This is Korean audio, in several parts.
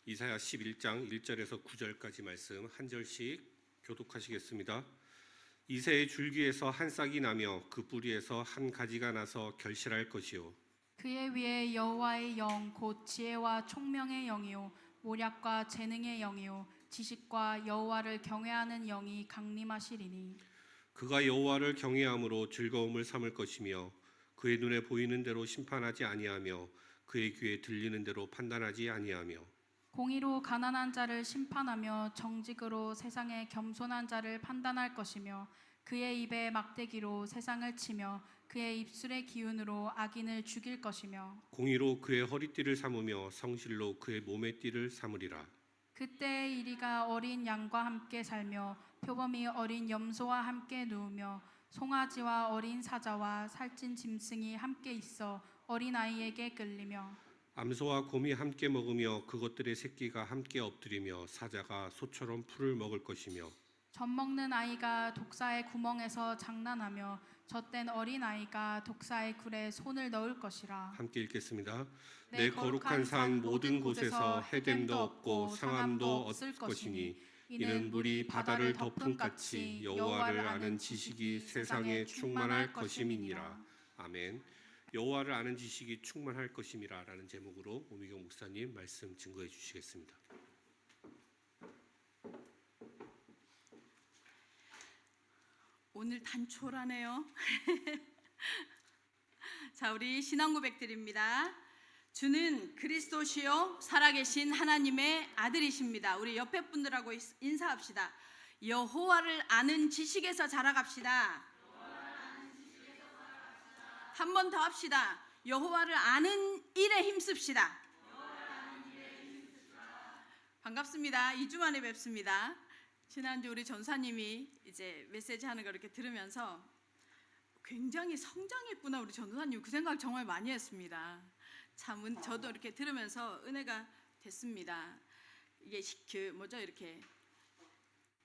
이사야 11장 1절에서 9절까지 말씀 한 절씩 교독하시겠습니다. 이새의 줄기에서 한 싹이 나며 그 뿌리에서 한 가지가 나서 결실할 것이요 그의 위에 여호와의 영 곧 지혜와 총명의 영이요 모략과 재능의 영이요 지식과 여호와를 경외하는 영이 강림하시리니 그가 여호와를 경외함으로 즐거움을 삼을 것이며 그의 눈에 보이는 대로 심판하지 아니하며 그의 귀에 들리는 대로 판단하지 아니하며 공의로 가난한 자를 심판하며 정직으로 세상의 겸손한 자를 판단할 것이며 그의 입에 막대기로 세상을 치며 그의 입술의 기운으로 악인을 죽일 것이며 공의로 그의 허리띠를 삼으며 성실로 그의 몸의 띠를 삼으리라. 그때의 이리가 어린 양과 함께 살며 표범이 어린 염소와 함께 누우며 송아지와 어린 사자와 살찐 짐승이 함께 있어 어린 아이에게 끌리며 암소와 곰이 함께 먹으며 그것들의 새끼가 함께 엎드리며 사자가 소처럼 풀을 먹을 것이며 젖 먹는 아이가 독사의 구멍에서 장난하며 젖된 어린 아이가 독사의 굴에 손을 넣을 것이라. 함께 읽겠습니다. 내 거룩한 산 모든 곳에서 해됨도 없고 상함도 없을 것이니 이는 물이 바다를 덮은 같이 여호와를 아는 지식이 세상에 충만할 것임이니라. 아멘. 여호와를 아는 지식이 충만할 것임이라라는 제목으로 오미경 목사님 말씀 증거해 주시겠습니다. 오늘 단촐하네요. 자, 우리 신앙 고백 드립니다. 주는 그리스도시요 살아계신 하나님의 아들이십니다. 우리 옆에 분들하고 인사합시다. 여호와를 아는 지식에서 자라갑시다. 한 번 더 합시다. 여호와를 아는 일에 힘씁시다. 반갑습니다. 2주 만에 뵙습니다. 지난주 우리 전사님이 이제 메시지 하는 거 이렇게 들으면서 굉장히 성장했구나 우리 전사님, 그 생각 정말 많이 했습니다. 참 저도 이렇게 들으면서 은혜가 됐습니다. 이게 이렇게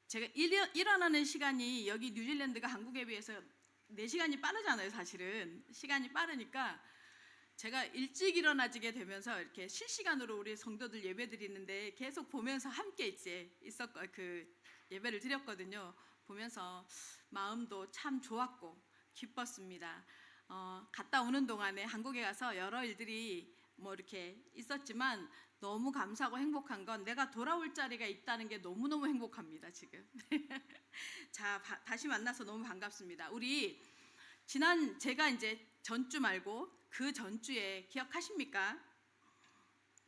제가 일어나는 시간이 여기 뉴질랜드가 한국에 비해서 4시간이 빠르잖아요. 사실은 시간이 빠르니까 제가 일찍 일어나지게 되면서 이렇게 실시간으로 우리 성도들 예배 드리는데 계속 보면서 함께 이제 예배를 드렸거든요. 보면서 마음도 참 좋았고 기뻤습니다. 갔다 오는 동안에 한국에 가서 여러 일들이 이렇게 있었지만 너무 감사하고 행복한 건 내가 돌아올 자리가 있다는 게 너무너무 행복합니다. 지금 자, 다시 만나서 너무 반갑습니다. 우리 제가 이제 전주 말고 그 전주에 기억하십니까?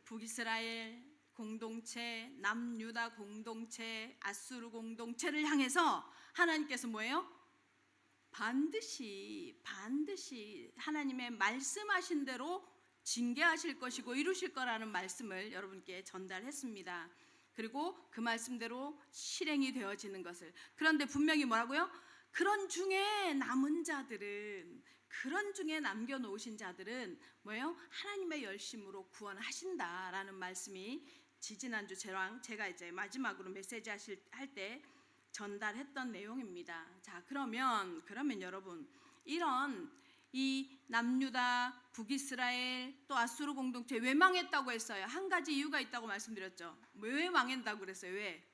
북이스라엘 공동체, 남유다 공동체, 아수르 공동체를 향해서 하나님께서 뭐예요? 반드시 하나님의 말씀하신 대로 징계하실 것이고 이루실 거라는 말씀을 여러분께 전달했습니다. 그리고 그 말씀대로 실행이 되어지는 것을. 그런데 분명히 뭐라고요? 그런 중에 남겨놓으신 자들은 뭐예요? 하나님의 열심으로 구원하신다라는 말씀이 지지난주 제가 이제 마지막으로 메시지 할 때 전달했던 내용입니다. 자, 그러면 여러분, 이런 이 남유다, 북이스라엘, 또 아수르 공동체 왜 망했다고 했어요? 한 가지 이유가 있다고 말씀드렸죠. 왜 망했다고 그랬어요? 왜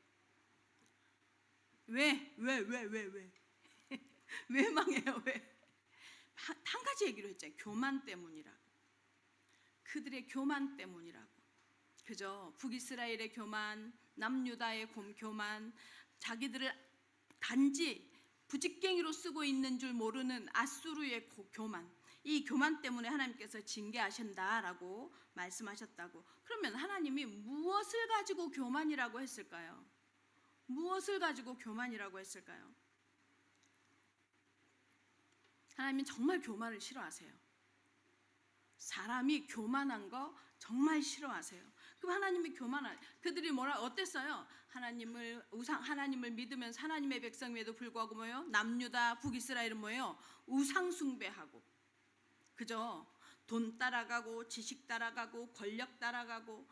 망해요? 한 가지 얘기를 했잖아요. 교만 때문이라고. 그들의 교만 때문이라고. 그죠? 북이스라엘의 교만, 남유다의 교만, 자기들을 단지 부직갱이로 쓰고 있는 줄 모르는 아수르의 교만, 이 교만 때문에 하나님께서 징계하신다라고 말씀하셨다고. 그러면 하나님이 무엇을 가지고 교만이라고 했을까요? 무엇을 가지고 교만이라고 했을까요? 하나님은 정말 교만을 싫어하세요. 사람이 교만한 거 정말 싫어하세요. 그럼 하나님이 그들이 어땠어요? 하나님을 믿으면서 하나님의 백성임에도 불구하고 뭐예요? 남유다, 북이스라엘은 뭐예요? 우상 숭배하고, 그죠? 돈 따라가고, 지식 따라가고, 권력 따라가고,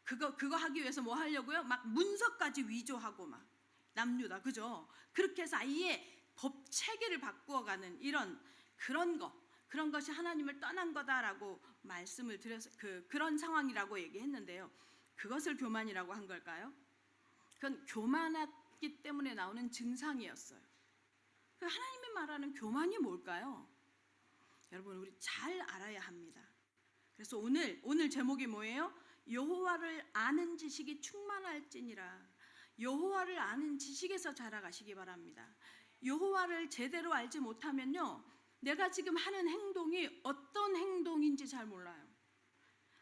그거 하기 위해서 뭐 하려고요? 막 문서까지 위조하고 막 남유다, 그죠? 그렇게 해서 아예 법 체계를 바꾸어가는 그런 것이 하나님을 떠난 거다라고 말씀을 드려서 그런 상황이라고 얘기했는데요. 그것을 교만이라고 한 걸까요? 그건 교만했기 때문에 나오는 증상이었어요. 하나님이 말하는 교만이 뭘까요? 여러분, 우리 잘 알아야 합니다. 그래서 오늘 제목이 뭐예요? 여호와를 아는 지식이 충만할지니라. 여호와를 아는 지식에서 자라가시기 바랍니다. 여호와를 제대로 알지 못하면요, 내가 지금 하는 행동이 어떤 행동인지 잘 몰라요.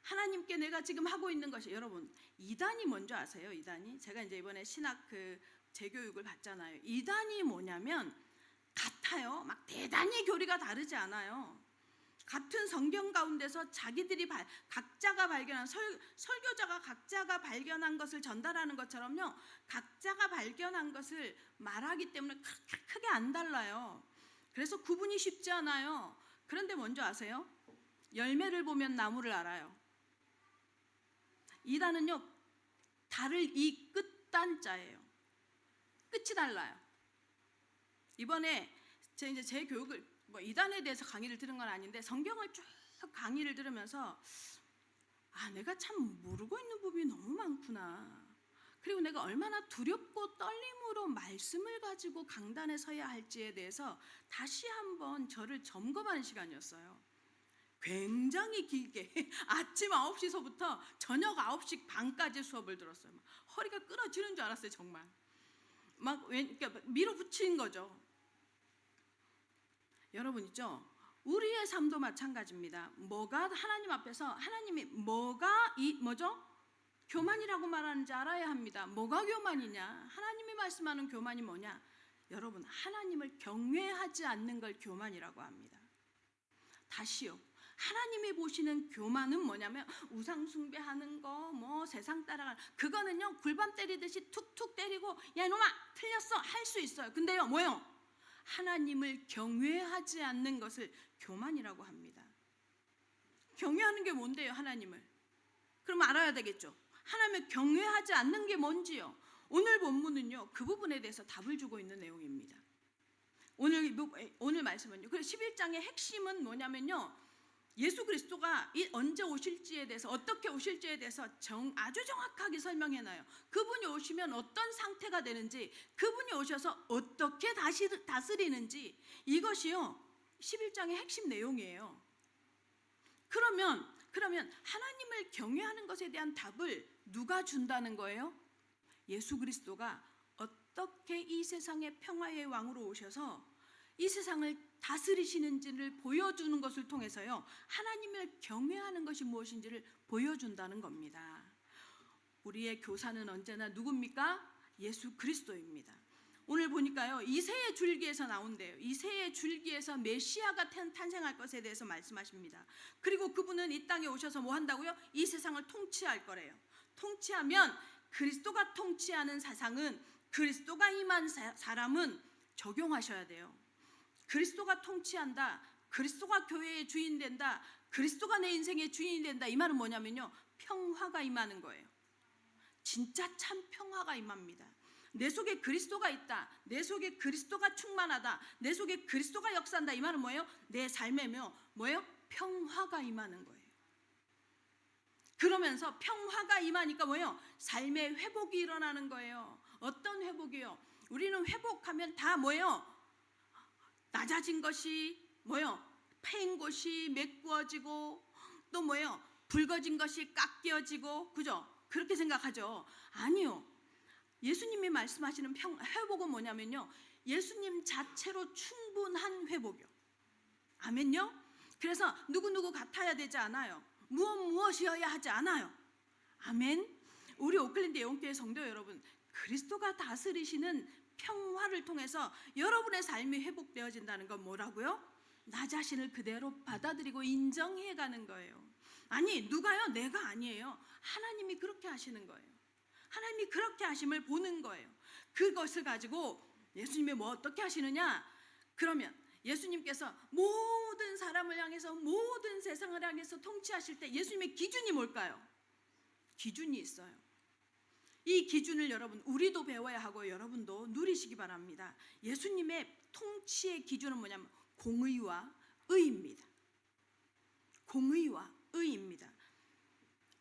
하나님께 내가 지금 하고 있는 것이, 여러분, 이단이 뭔지 아세요? 이단이? 제가 이제 이번에 신학 재교육을 받잖아요. 이단이 뭐냐면 같아요. 막 대단히 교리가 다르지 않아요. 같은 성경 가운데서 자기들이 각자가 발견한 설교자가 각자가 발견한 것을 전달하는 것처럼요, 각자가 발견한 것을 말하기 때문에 크게 안 달라요. 그래서 구분이 쉽지 않아요. 그런데 뭔지 아세요? 열매를 보면 나무를 알아요. 이단은요, 달을 이 끝단자예요. 끝이 달라요. 이번에 제 교육을 이단에 대해서 강의를 들은 건 아닌데, 성경을 쭉 강의를 들으면서 내가 참 모르고 있는 부분이 너무 많구나. 그리고 내가 얼마나 두렵고 떨림으로 말씀을 가지고 강단에 서야 할지에 대해서 다시 한번 저를 점검하는 시간이었어요. 굉장히 길게 아침 9시서부터 저녁 9시 반까지 수업을 들었어요. 허리가 끊어지는 줄 알았어요. 정말 그러니까 밀어붙인 거죠. 여러분 있죠? 우리의 삶도 마찬가지입니다. 뭐가 하나님 앞에서, 하나님이 뭐가 뭐죠? 교만이라고 말하는지 알아야 합니다. 뭐가 교만이냐? 하나님이 말씀하는 교만이 뭐냐? 여러분, 하나님을 경외하지 않는 걸 교만이라고 합니다. 다시요, 하나님이 보시는 교만은 뭐냐면 우상 숭배하는 거, 세상 따라가는, 그거는요 굴밤 때리듯이 툭툭 때리고 야 이놈아 틀렸어 할 수 있어요. 근데요 뭐요? 하나님을 경외하지 않는 것을 교만이라고 합니다. 경외하는 게 뭔데요? 하나님을. 그럼 알아야 되겠죠. 하나님을 경외하지 않는 게 뭔지요. 오늘 본문은요 그 부분에 대해서 답을 주고 있는 내용입니다. 오늘 말씀은요, 그래서 11장의 핵심은 뭐냐면요, 예수 그리스도가 언제 오실지에 대해서, 어떻게 오실지에 대해서 아주 정확하게 설명해놔요. 그분이 오시면 어떤 상태가 되는지, 그분이 오셔서 어떻게 다스리는지, 이것이요 11장의 핵심 내용이에요. 그러면 하나님을 경외하는 것에 대한 답을 누가 준다는 거예요? 예수 그리스도가 어떻게 이 세상의 평화의 왕으로 오셔서 이 세상을 다스리시는지를 보여주는 것을 통해서요, 하나님을 경외하는 것이 무엇인지를 보여준다는 겁니다. 우리의 교사는 언제나 누굽니까? 예수 그리스도입니다. 오늘 보니까요, 이새의 줄기에서 나온대요. 이새의 줄기에서 메시아가 탄생할 것에 대해서 말씀하십니다. 그리고 그분은 이 땅에 오셔서 뭐 한다고요? 이 세상을 통치할 거래요. 통치하면, 그리스도가 통치하는 세상은, 그리스도가 임한 사람은 적용하셔야 돼요. 그리스도가 통치한다, 그리스도가 교회의 주인 된다, 그리스도가 내 인생의 주인이 된다, 이 말은 뭐냐면요, 평화가 임하는 거예요. 진짜 참 평화가 임합니다. 내 속에 그리스도가 있다, 내 속에 그리스도가 충만하다, 내 속에 그리스도가 역사한다, 이 말은 뭐예요? 내 삶에며 뭐예요? 평화가 임하는 거예요. 그러면서 평화가 임하니까 뭐예요? 삶의 회복이 일어나는 거예요. 어떤 회복이요? 우리는 회복하면 다 뭐예요? 낮아진 것이 뭐예요? 패인 것이 메꾸어지고, 또 뭐예요? 붉어진 것이 깎여지고, 그죠? 그렇게 생각하죠. 아니요, 예수님이 말씀하시는 회복은 뭐냐면요, 예수님 자체로 충분한 회복이요. 아멘요? 그래서 누구누구 같아야 되지 않아요. 무엇이어야 하지 않아요. 아멘. 우리 오클랜드 예원교회 성도 여러분, 그리스도가 다스리시는 평화를 통해서 여러분의 삶이 회복되어진다는 건 뭐라고요? 나 자신을 그대로 받아들이고 인정해가는 거예요. 아니, 누가요? 내가 아니에요. 하나님이 그렇게 하시는 거예요. 하나님이 그렇게 하심을 보는 거예요. 그것을 가지고 예수님이 어떻게 하시느냐? 그러면 예수님께서 모든 사람을 향해서, 모든 세상을 향해서 통치하실 때 예수님의 기준이 뭘까요? 기준이 있어요. 이 기준을 여러분, 우리도 배워야 하고 여러분도 누리시기 바랍니다. 예수님의 통치의 기준은 뭐냐면 공의와 의입니다. 공의와 의입니다.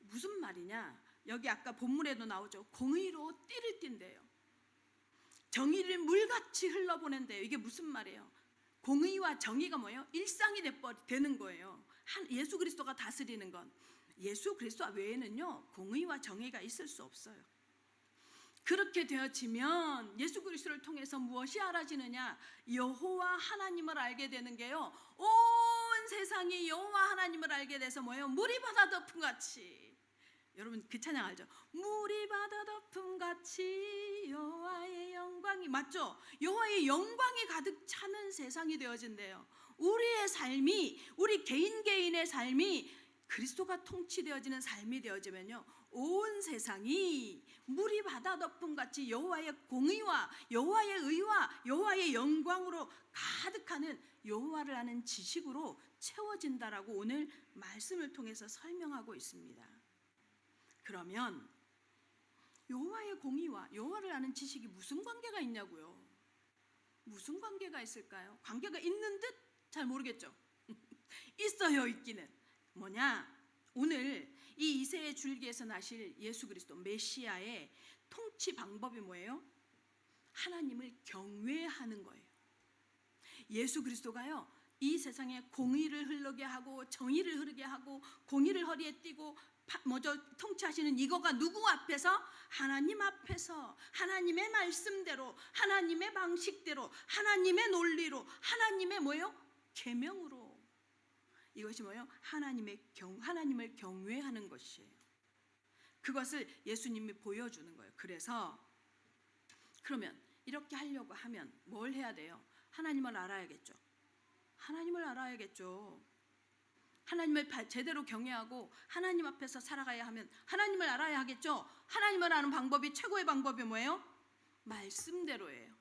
무슨 말이냐? 여기 아까 본문에도 나오죠. 공의로 띠를 띈대요. 정의를 물같이 흘러보낸대요. 이게 무슨 말이에요? 공의와 정의가 뭐예요? 일상이 되는 거예요. 예수 그리스도가 다스리는 건 예수 그리스도 외에는요 공의와 정의가 있을 수 없어요. 그렇게 되어지면 예수 그리스도를 통해서 무엇이 알아지느냐? 여호와 하나님을 알게 되는 게요, 온 세상이 여호와 하나님을 알게 돼서 뭐예요? 물이 바다 덮음 같이. 여러분 그 찬양 알죠? 물이 바다 덮음 같이 여호와의 영광이, 맞죠? 여호와의 영광이 가득 차는 세상이 되어진대요. 우리의 삶이, 우리 개인의 삶이 그리스도가 통치되어지는 삶이 되어지면요, 온 세상이 물이 바다 덮음 같이 여호와의 공의와 여호와의 의와 여호와의 영광으로 가득하는 여호와를 아는 지식으로 채워진다라고 오늘 말씀을 통해서 설명하고 있습니다. 그러면 여호와의 공의와 여호와를 아는 지식이 무슨 관계가 있냐고요? 무슨 관계가 있을까요? 관계가 있는 듯 잘 모르겠죠? 있어요, 있기는. 뭐냐? 오늘 이 이새의 줄기에서 나실 예수 그리스도 메시아의 통치 방법이 뭐예요? 하나님을 경외하는 거예요. 예수 그리스도가요, 이 세상에 공의를 흐르게 하고 정의를 흐르게 하고 공의를 허리에 띠고 먼저 통치하시는 이거가 누구 앞에서? 하나님 앞에서, 하나님의 말씀대로, 하나님의 방식대로, 하나님의 논리로, 하나님의 뭐예요? 계명으로. 이것이 뭐예요? 하나님을 경외하는 것이에요. 그것을 예수님이 보여주는 거예요. 그래서 그러면 이렇게 하려고 하면 뭘 해야 돼요? 하나님을 알아야겠죠. 하나님을 알아야겠죠. 하나님을 제대로 경외하고 하나님 앞에서 살아가야 하면 하나님을 알아야 하겠죠. 하나님을 아는 방법이, 최고의 방법이 뭐예요? 말씀대로예요.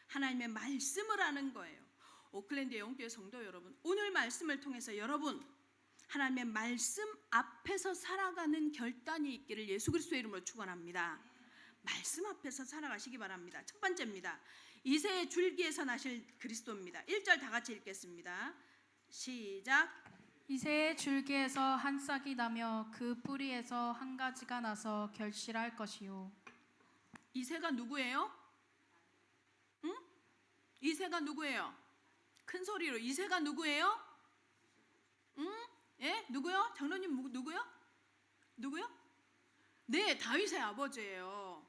하나님의 말씀을 아는 거예요. 오클랜드 영교회 성도 여러분, 오늘 말씀을 통해서 여러분 하나님의 말씀 앞에서 살아가는 결단이 있기를 예수 그리스도의 이름으로 축원합니다. 말씀 앞에서 살아가시기 바랍니다. 첫 번째입니다. 이새의 줄기에서 나실 그리스도입니다. 1절 다 같이 읽겠습니다. 시작. 이새의 줄기에서 한 싹이 나며 그 뿌리에서 한 가지가 나서 결실할 것이요. 이새가 누구예요? 응? 이새가 누구예요? 큰 소리로, 이새가 누구예요? 응? 예? 누구요? 장로님 누구요? 누구요? 네, 다윗의 아버지예요.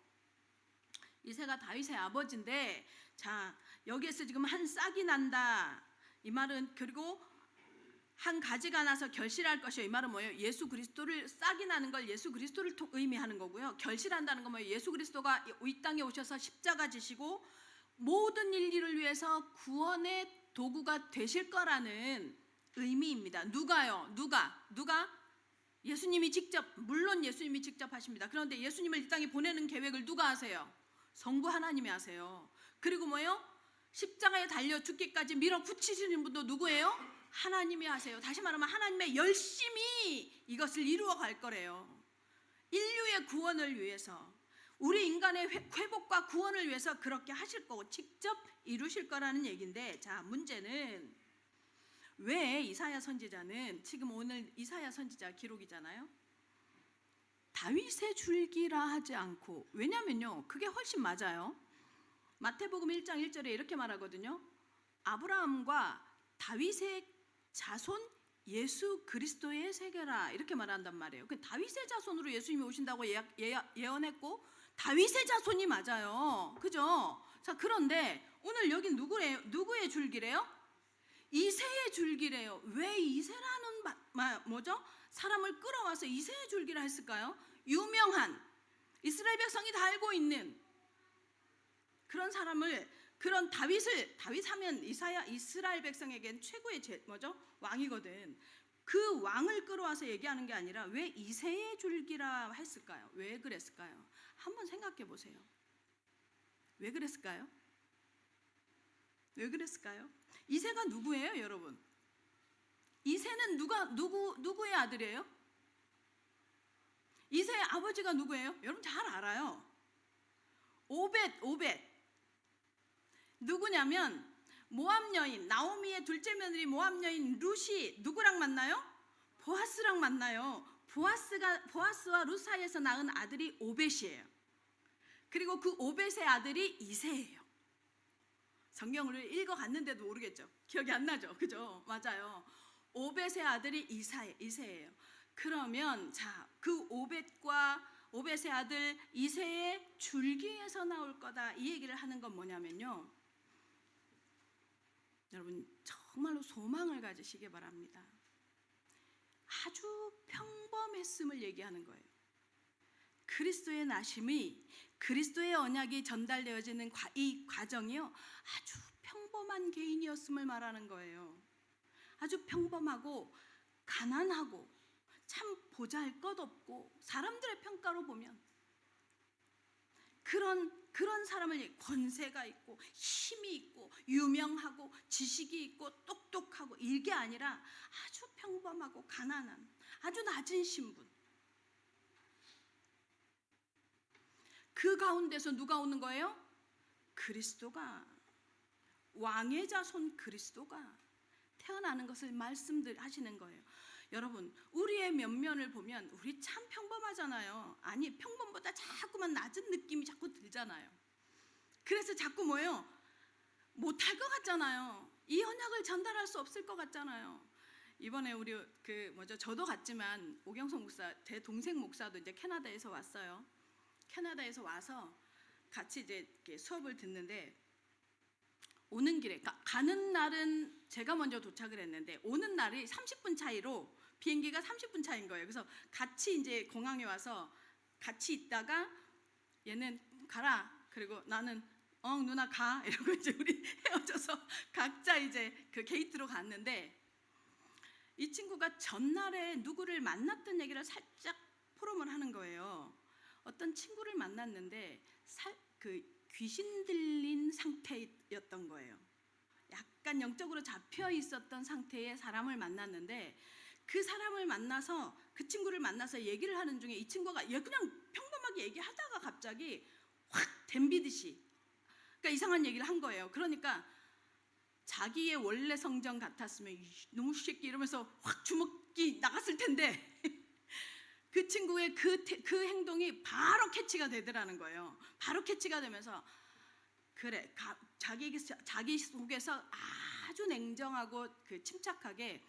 이새가 다윗의 아버지인데, 자, 여기에서 지금 한 싹이 난다 이 말은, 그리고 한 가지가 나서 결실할 것이요, 이 말은 뭐예요? 예수 그리스도를, 싹이 나는 걸 예수 그리스도를 의미하는 거고요. 결실한다는 건 뭐예요? 예수 그리스도가 이 땅에 오셔서 십자가 지시고 모든 인류를 위해서 구원의 도구가 되실 거라는 의미입니다. 누가요? 누가? 예수님이 직접, 물론 예수님이 직접 하십니다. 그런데 예수님을 이 땅에 보내는 계획을 누가 하세요? 성부 하나님이 하세요. 그리고 뭐예요? 십자가에 달려 죽기까지 밀어붙이시는 분도 누구예요? 하나님이 하세요. 다시 말하면 하나님의 열심히 이것을 이루어 갈 거래요. 인류의 구원을 위해서, 우리 인간의 회복과 구원을 위해서 그렇게 하실 거고 직접 이루실 거라는 얘기인데, 자, 문제는 왜 이사야 선지자는, 지금 오늘 이사야 선지자 기록이잖아요, 다윗의 줄기라 하지 않고, 왜냐면요 그게 훨씬 맞아요. 마태복음 1장 1절에 이렇게 말하거든요. 아브라함과 다윗의 자손 예수 그리스도의 세계라, 이렇게 말한단 말이에요. 그 다윗의 자손으로 예수님이 오신다고 예언했고 다윗의 자손이 맞아요. 그죠? 자, 그런데 오늘 여기 누구의 줄기래요? 이새의 줄기래요. 왜 이새라는 뭐죠? 사람을 끌어와서 이새의 줄기라 했을까요? 유명한, 이스라엘 백성이 다 알고 있는 그런 사람을, 그런 다윗하면 이스라엘 백성에겐 최고의 왕이거든. 그 왕을 끌어와서 얘기하는 게 아니라 왜 이새의 줄기라 했을까요? 왜 그랬을까요? 한번 생각해 보세요. 왜 그랬을까요? 왜 그랬을까요? 이새가 누구예요, 여러분? 이새는 누구의 아들이에요? 이새의 아버지가 누구예요? 여러분 잘 알아요. 오벳. 누구냐면 모압 여인, 나오미의 둘째 며느리 모압 여인 룻이 누구랑 만나요? 보아스랑 만나요. 보아스와 룻 사이에서 낳은 아들이 오벳이에요. 그리고 그 오벳의 아들이 이새예요. 성경을 읽어갔는데도 모르겠죠. 기억이 안 나죠, 그죠? 맞아요. 오벳의 아들이 이새예요. 그러면 그 오벳의 아들 이새의 줄기에서 나올 거다, 이 얘기를 하는 건 뭐냐면요, 여러분 정말로 소망을 가지시기 바랍니다. 아주 평범했음을 얘기하는 거예요. 그리스도의 나심이, 그리스도의 언약이 전달되어지는 이 과정이요, 아주 평범한 개인이었음을 말하는 거예요. 아주 평범하고 가난하고 참 보잘것없고, 사람들의 평가로 보면 그런 사람을, 권세가 있고 힘이 있고 유명하고 지식이 있고 똑똑하고, 이게 아니라 아주 평범하고 가난한 아주 낮은 신분. 그 가운데서 누가 오는 거예요? 그리스도가, 왕의 자손 그리스도가 태어나는 것을 말씀하시는 거예요. 여러분, 우리의 면면을 보면 우리 참 평범하잖아요. 아니, 평범보다 자꾸만 낮은 느낌이 자꾸 들잖아요. 그래서 자꾸 뭐예요? 못할 것 같잖아요. 이 언약을 전달할 수 없을 것 같잖아요. 이번에 우리 저도 갔지만 오경석 목사, 제 동생 목사도 이제 캐나다에서 왔어요. 캐나다에서 와서 같이 이제 이렇게 수업을 듣는데, 오는 길에, 가는 날은 제가 먼저 도착을 했는데 오는 날이 30분 차이로, 비행기가 30분 차이인 거예요. 그래서 같이 이제 공항에 와서 같이 있다가 얘는 가라, 그리고 나는 누나 가, 이러고 이제 우리 헤어져서 각자 이제 그 게이트로 갔는데, 이 친구가 전날에 누구를 만났던 얘기를 살짝 포럼을 하는 거예요. 어떤 친구를 만났는데 귀신 들린 상태였던 거예요. 약간 영적으로 잡혀 있었던 상태의 사람을 만났는데, 그 사람을 만나서, 그 친구를 만나서 얘기를 하는 중에 이 친구가 그냥 평범하게 얘기하다가 갑자기 확 덤비듯이, 그러니까 이상한 얘기를 한 거예요. 그러니까 자기의 원래 성정 같았으면 너무 새끼 이러면서 확 주먹이 나갔을 텐데 그 친구의 그 행동이 바로 캐치가 되더라는 거예요. 바로 캐치가 되면서, 그래, 자기 속에서 아주 냉정하고 침착하게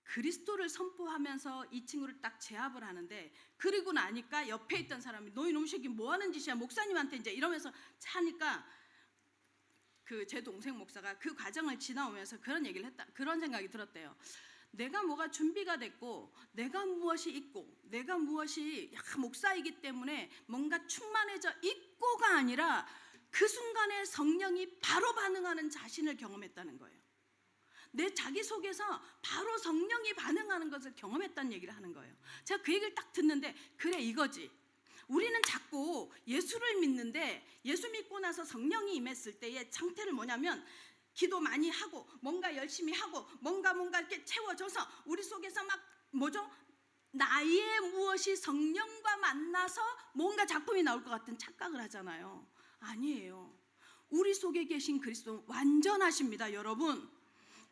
그리스도를 선포하면서 이 친구를 딱 제압을 하는데, 그리고 나니까 옆에 있던 사람이 너 이놈 새끼 뭐 하는 짓이야, 목사님한테 이제 이러면서 차니까, 제 동생 목사가 그 과정을 지나오면서 그런 얘기를 했다, 그런 생각이 들었대요. 내가 뭐가 준비가 됐고, 내가 무엇이 있고, 내가 무엇이 목사이기 때문에 뭔가 충만해져 있고가 아니라, 그 순간에 성령이 바로 반응하는 자신을 경험했다는 거예요. 내 자기 속에서 바로 성령이 반응하는 것을 경험했다는 얘기를 하는 거예요. 제가 그 얘기를 딱 듣는데, 그래, 이거지. 우리는 자꾸 예수를 믿는데, 예수 믿고 나서 성령이 임했을 때의 상태를 뭐냐면, 기도 많이 하고 뭔가 열심히 하고 뭔가 이렇게 채워져서 우리 속에서 막 나의 무엇이 성령과 만나서 뭔가 작품이 나올 것 같은 착각을 하잖아요. 아니에요. 우리 속에 계신 그리스도는 완전하십니다, 여러분.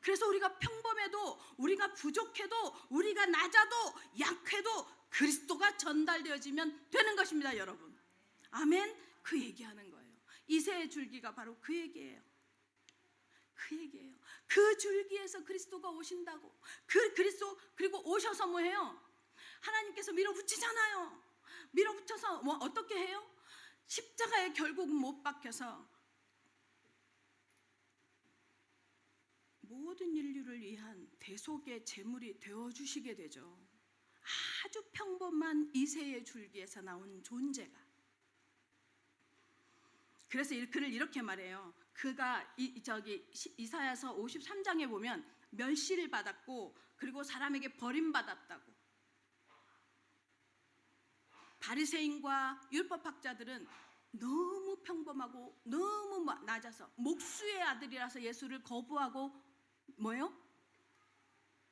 그래서 우리가 평범해도, 우리가 부족해도, 우리가 낮아도 약해도 그리스도가 전달되어지면 되는 것입니다, 여러분. 아멘. 그 얘기하는 거예요. 이새의 줄기가 바로 그 얘기예요. 그 얘기예요. 그 줄기에서 그리스도가 오신다고. 그리스도, 그리고 오셔서 뭐 해요? 하나님께서 밀어붙이잖아요. 밀어붙여서 어떻게 해요? 십자가에 결국은 못 박혀서 모든 인류를 위한 대속의 제물이 되어주시게 되죠. 아주 평범한 이새의 줄기에서 나온 존재가. 그래서 그를 이렇게 말해요. 그가 이사야서 53장에 보면 멸시를 받았고, 그리고 사람에게 버림받았다고. 바리새인과 율법학자들은 너무 평범하고 너무 낮아서 목수의 아들이라서 예수를 거부하고 뭐예요?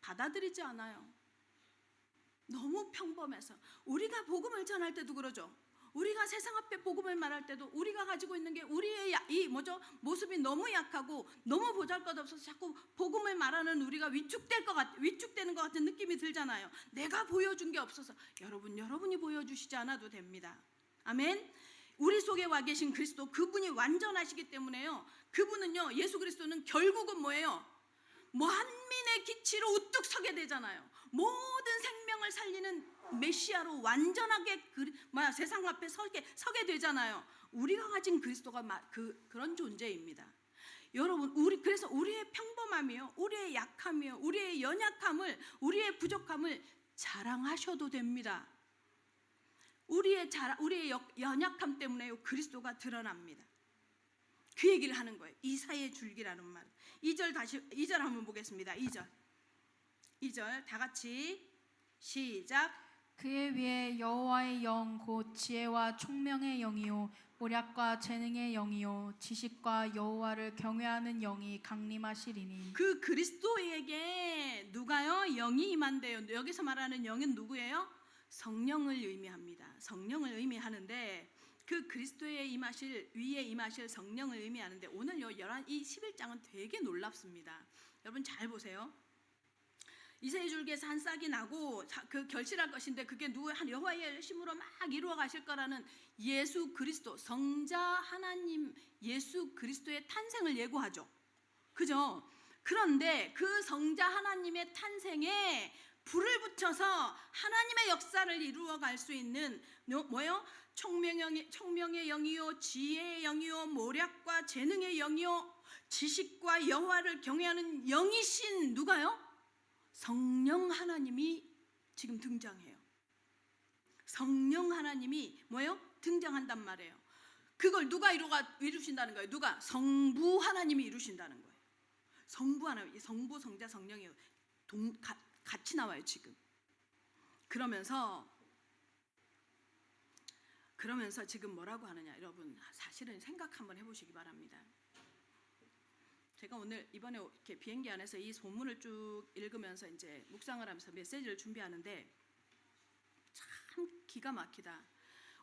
받아들이지 않아요. 너무 평범해서. 우리가 복음을 전할 때도 그러죠. 우리가 세상 앞에 복음을 말할 때도 우리가 가지고 있는 게 우리의 모습이 너무 약하고 너무 보잘것없어서 자꾸 복음을 말하는 우리가 위축되는 것 같은 느낌이 들잖아요. 내가 보여준 게 없어서 여러분이 보여주시지 않아도 됩니다. 아멘. 우리 속에 와 계신 그리스도, 그분이 완전하시기 때문에요. 그분은요, 예수 그리스도는 결국은 뭐예요? 만민의 기치로 우뚝 서게 되잖아요. 모든 생명을 살리는 메시아로 완전하게 세상 앞에 서게 되잖아요. 우리가 가진 그리스도가 그런 존재입니다. 여러분, 그래서 우리의 평범함이요, 우리의 약함이요, 우리의 연약함을, 우리의 부족함을 자랑하셔도 됩니다. 우리의 연약함 때문에요, 그리스도가 드러납니다. 그 얘기를 하는 거예요. 이사의 줄기라는 말. 2절 한번 보겠습니다. 2절 다 같이 시작. 그의 위에 여호와의 영 곧 지혜와 총명의 영이요 모략과 재능의 영이요 지식과 여호와를 경외하는 영이 강림하시리니. 그 그리스도에게 누가요? 영이 임한대요. 여기서 말하는 영은 누구예요? 성령을 의미합니다. 성령을 의미하는데 그 그리스도의 위에 임하실 성령을 의미하는데, 오늘요 이 11장은 되게 놀랍습니다. 여러분 잘 보세요. 이새의 줄기에서 한 싹이 나고 그 결실할 것인데 그게 여호와의 힘으로 막 이루어 가실 거라는 예수 그리스도, 성자 하나님 예수 그리스도의 탄생을 예고하죠. 그죠? 그런데 그 성자 하나님의 탄생에 불을 붙여서 하나님의 역사를 이루어 갈 수 있는 뭐요? 총명의 영이요 지혜의 영이요 모략과 재능의 영이요 지식과 여호와를 경외하는 영이신 누가요? 성령 하나님이 지금 등장해요. 성령 하나님이 뭐예요? 등장한단 말이에요. 그걸 누가 이루신다는 거예요? 누가? 성부 하나님이 이루신다는 거예요. 성부 하나님, 성부, 성자, 성령이 같이 나와요 지금. 그러면서 지금 뭐라고 하느냐, 여러분 사실은 생각 한번 해보시기 바랍니다. 제가 오늘 이번에 이렇게 비행기 안에서 이 본문을 쭉 읽으면서 이제 묵상을 하면서 메시지를 준비하는데 참 기가 막히다.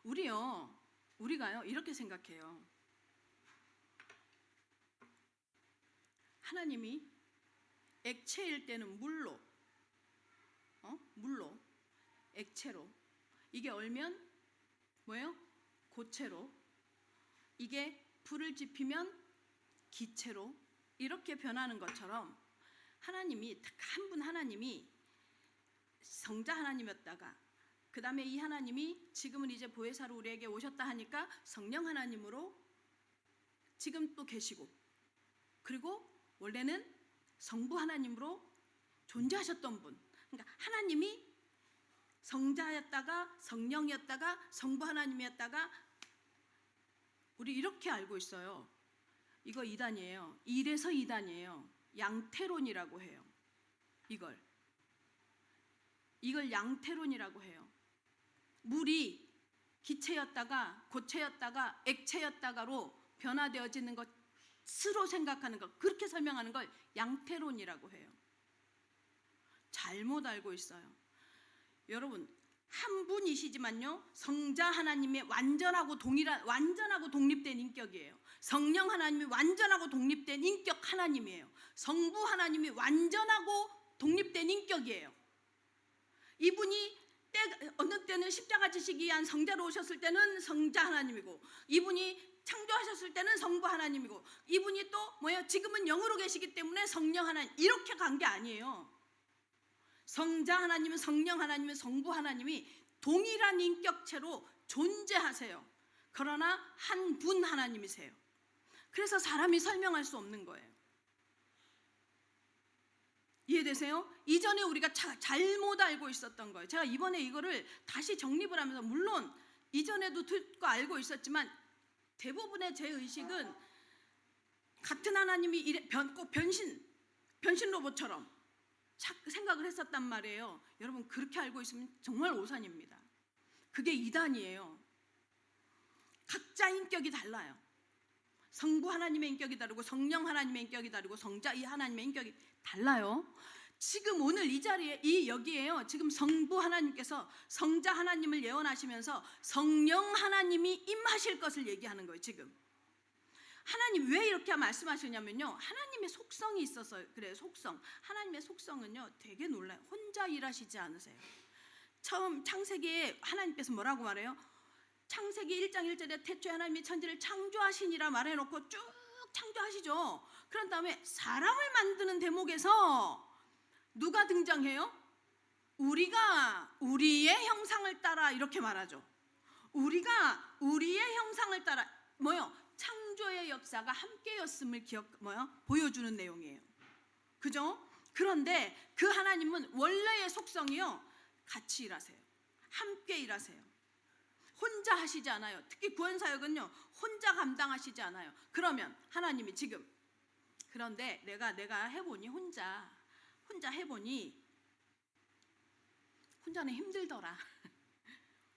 우리가요 이렇게 생각해요. 하나님이 액체일 때는 물로, 액체로, 이게 얼면 뭐예요? 고체로, 이게 불을 지피면 기체로 이렇게 변하는 것처럼 하나님이 딱 한 분 하나님이 성자 하나님이었다가 그 다음에 이 하나님이 지금은 이제 보혜사로 우리에게 오셨다 하니까 성령 하나님으로 지금 또 계시고, 그리고 원래는 성부 하나님으로 존재하셨던 분, 그러니까 하나님이 성자였다가 성령이었다가 성부 하나님이었다가, 우리 이렇게 알고 있어요. 이거 이단이에요. 이래서 이단이에요. 양태론이라고 해요. 이걸 양태론이라고 해요. 물이 기체였다가 고체였다가 액체였다가로 변화되어지는 것으로 생각하는 것, 그렇게 설명하는 걸 양태론이라고 해요. 잘못 알고 있어요. 여러분, 한 분이시지만요 성자 하나님의 완전하고 독립된 인격이에요. 성령 하나님이 완전하고 독립된 인격 하나님이에요. 성부 하나님이 완전하고 독립된 인격이에요. 이분이 어느 때는 십자가 지시기 위한 성자로 오셨을 때는 성자 하나님이고, 이분이 창조하셨을 때는 성부 하나님이고, 이분이 또 지금은 영으로 계시기 때문에 성령 하나님, 이렇게 간 게 아니에요. 성자 하나님은, 성령 하나님은, 성부 하나님이 동일한 인격체로 존재하세요. 그러나 한 분 하나님이세요. 그래서 사람이 설명할 수 없는 거예요. 이해되세요? 이전에 우리가 잘못 알고 있었던 거예요. 제가 이번에 이거를 다시 정립을 하면서, 물론 이전에도 듣고 알고 있었지만 대부분의 제 의식은 같은 하나님이 꼭 변신 로봇처럼 생각을 했었단 말이에요. 여러분, 그렇게 알고 있으면 정말 오산입니다. 그게 이단이에요. 각자 인격이 달라요. 성부 하나님의 인격이 다르고 성령 하나님의 인격이 다르고 성자 이 하나님의 인격이 달라요. 지금 오늘 이 자리에 여기에요. 지금 성부 하나님께서 성자 하나님을 예언하시면서 성령 하나님이 임하실 것을 얘기하는 거예요. 지금 하나님 왜 이렇게 말씀하시냐면요, 하나님의 속성이 있어서 그래요. 속성, 하나님의 속성은요 되게 놀라요. 혼자 일하시지 않으세요. 처음 창세기에 하나님께서 뭐라고 말해요? 창세기 1장 1절에 태초에 하나님이 천지를 창조하시니라 말해놓고 쭉 창조하시죠. 그런 다음에 사람을 만드는 대목에서 누가 등장해요? 우리가 우리의 형상을 따라 이렇게 말하죠. 우리가 우리의 형상을 따라 뭐요? 창조의 역사가 함께였음을 보여주는 내용이에요. 그죠? 그런데 그 하나님은 원래의 속성이요, 같이 일하세요. 함께 일하세요. 혼자 하시지 않아요. 특히 구원사역은요 혼자 감당하시지 않아요. 그러면 하나님이 지금 그런데 내가 해보니 혼자 해보니 혼자는 힘들더라.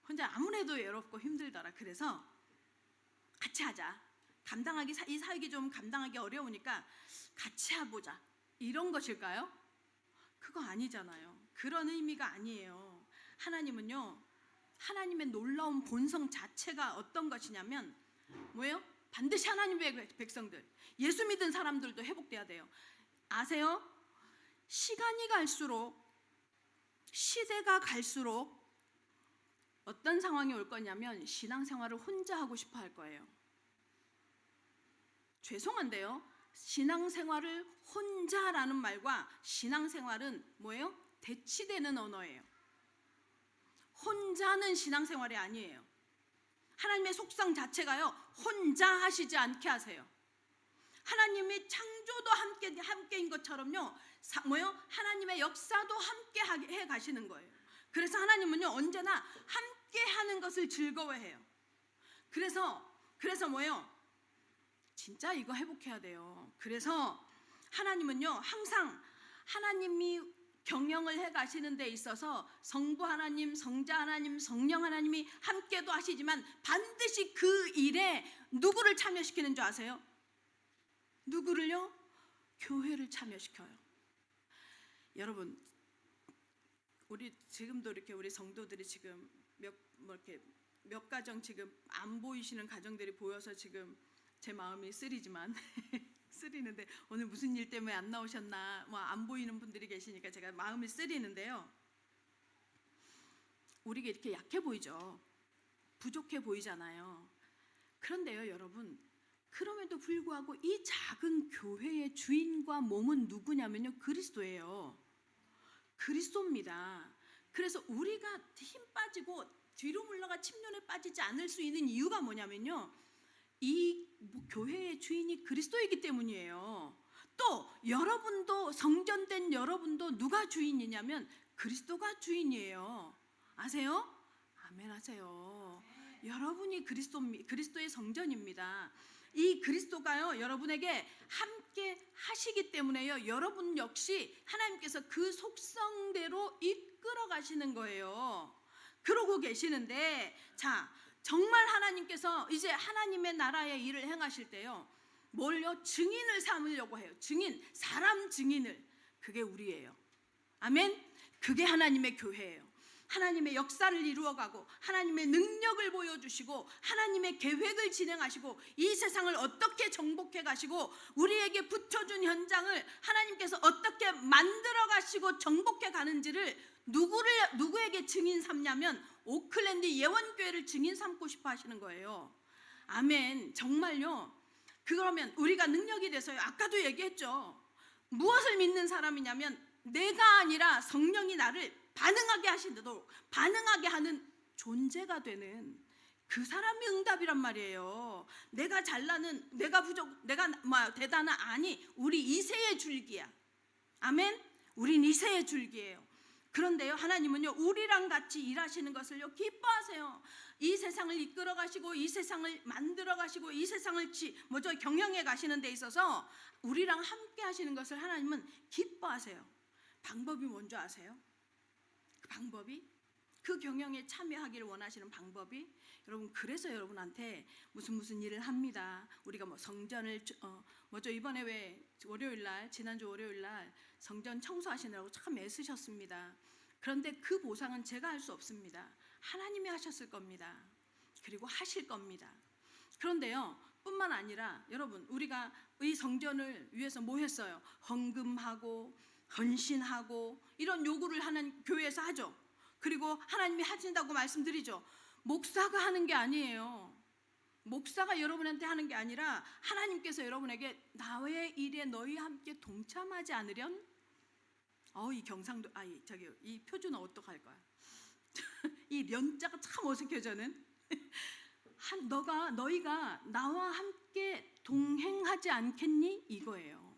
혼자 아무래도 외롭고 힘들더라. 그래서 같이 하자. 이 사역이 좀 감당하기 어려우니까 같이 해보자. 이런 것일까요? 그거 아니잖아요. 그런 의미가 아니에요. 하나님은요, 하나님의 놀라운 본성 자체가 어떤 것이냐면 뭐예요? 반드시 하나님의 백성들, 예수 믿은 사람들도 회복돼야 돼요. 아세요? 시간이 갈수록, 시대가 갈수록 어떤 상황이 올 거냐면 신앙생활을 혼자 하고 싶어 할 거예요. 죄송한데요, 신앙생활을 혼자라는 말과 신앙생활은 뭐예요? 대치되는 언어예요. 혼자는 신앙생활이 아니에요. 하나님의 속성 자체가요 혼자 하시지 않게 하세요. 하나님의 창조도 함께인 것처럼요 하나님의 역사도 함께 해 가시는 거예요. 그래서 하나님은요 언제나 함께 하는 것을 즐거워해요. 그래서 진짜 이거 회복해야 돼요. 그래서 하나님은요 항상 하나님이 경영을 해 가시는 데 있어서 성부 하나님, 성자 하나님, 성령 하나님이 함께도 하시지만 반드시 그 일에 누구를 참여시키는 줄 아세요? 누구를요? 교회를 참여시켜요. 여러분, 우리 지금도 이렇게 우리 성도들이 지금 몇 가정 지금 안 보이시는 가정들이 보여서 지금 제 마음이 쓰리지만 쓰리는데 오늘 무슨 일 때문에 안 나오셨나 안 보이는 분들이 계시니까 제가 마음이 쓰리는데요. 우리가 이렇게 약해 보이죠. 부족해 보이잖아요. 그런데요 여러분, 그럼에도 불구하고 이 작은 교회의 주인과 몸은 누구냐면요 그리스도예요. 그리스도입니다. 그래서 우리가 힘 빠지고 뒤로 물러가 침륜에 빠지지 않을 수 있는 이유가 뭐냐면요, 이 교회의 주인이 그리스도이기 때문이에요. 또 여러분도, 성전된 여러분도 누가 주인이냐면 그리스도가 주인이에요. 아세요? 아멘 하세요. 여러분이 그리스도의 성전입니다. 이 그리스도가요 여러분에게 함께 하시기 때문에요 여러분 역시 하나님께서 그 속성대로 이끌어 가시는 거예요. 그러고 계시는데, 자 정말 하나님께서 이제 하나님의 나라의 일을 행하실 때요 뭘요? 증인을 삼으려고 해요. 사람 증인을. 그게 우리예요. 아멘. 그게 하나님의 교회예요. 하나님의 역사를 이루어가고 하나님의 능력을 보여주시고 하나님의 계획을 진행하시고 이 세상을 어떻게 정복해 가시고 우리에게 붙여준 현장을 하나님께서 어떻게 만들어 가시고 정복해 가는지를 누구에게 증인 삼냐면 오클랜드 예원교회를 증인 삼고 싶어 하시는 거예요. 아멘. 정말요. 그러면 우리가 능력이 돼서요, 아까도 얘기했죠, 무엇을 믿는 사람이냐면 내가 아니라 성령이 나를 반응하게 하시도록 반응하게 하는 존재가 되는 그 사람이 응답이란 말이에요. 내가 잘나는, 내가 대단한, 아니, 우리 이새의 줄기야. 아멘. 우린 이새의 줄기예요. 그런데요 하나님은요 우리랑 같이 일하시는 것을요 기뻐하세요. 이 세상을 이끌어 가시고 이 세상을 만들어 가시고 이 세상을 경영해 가시는 데 있어서 우리랑 함께 하시는 것을 하나님은 기뻐하세요. 방법이 뭔지 아세요? 그 방법이 그 경영에 참여하기를 원하시는 방법이 여러분 그래서 여러분한테 무슨 일을 합니다. 우리가 뭐 성전을 뭐죠 이번에 왜 월요일 날 지난주 월요일 날 성전 청소하시느라고 참 애쓰셨습니다. 그런데 그 보상은 제가 할 수 없습니다. 하나님이 하셨을 겁니다. 그리고 하실 겁니다. 그런데요 뿐만 아니라 여러분 우리가 이 성전을 위해서 뭐 했어요? 헌금하고 헌신하고 이런 요구를 하는 교회에서 하죠. 그리고 하나님이 하신다고 말씀드리죠. 목사가 하는 게 아니에요. 목사가 여러분한테 하는 게 아니라 하나님께서 여러분에게 나의 일에 너희와 함께 동참하지 않으련? 이 경상도 이 표준어 어떡할 거야? 이 련자가 참 어색해져는. 너희가 나와 함께 동행하지 않겠니? 이거예요.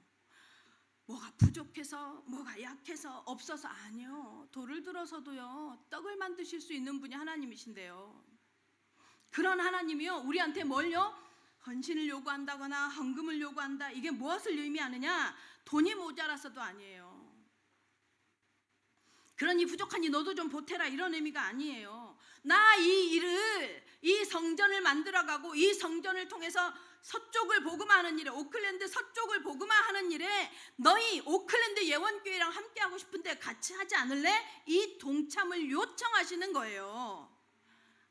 뭐가 부족해서 뭐가 약해서 없어서 아니요. 돌을 들어서도요 떡을 만드실 수 있는 분이 하나님이신데요. 그런 하나님이요 우리한테 뭘요? 헌신을 요구한다거나 헌금을 요구한다. 이게 무엇을 의미하느냐? 돈이 모자라서도 아니에요. 그러니 부족하니 너도 좀 보태라 이런 의미가 아니에요. 나 이 성전을 만들어가고 이 성전을 통해서 서쪽을 복음화하는 일에 오클랜드 서쪽을 복음화하는 일에 너희 오클랜드 예원교회랑 함께하고 싶은데 같이 하지 않을래? 이 동참을 요청하시는 거예요.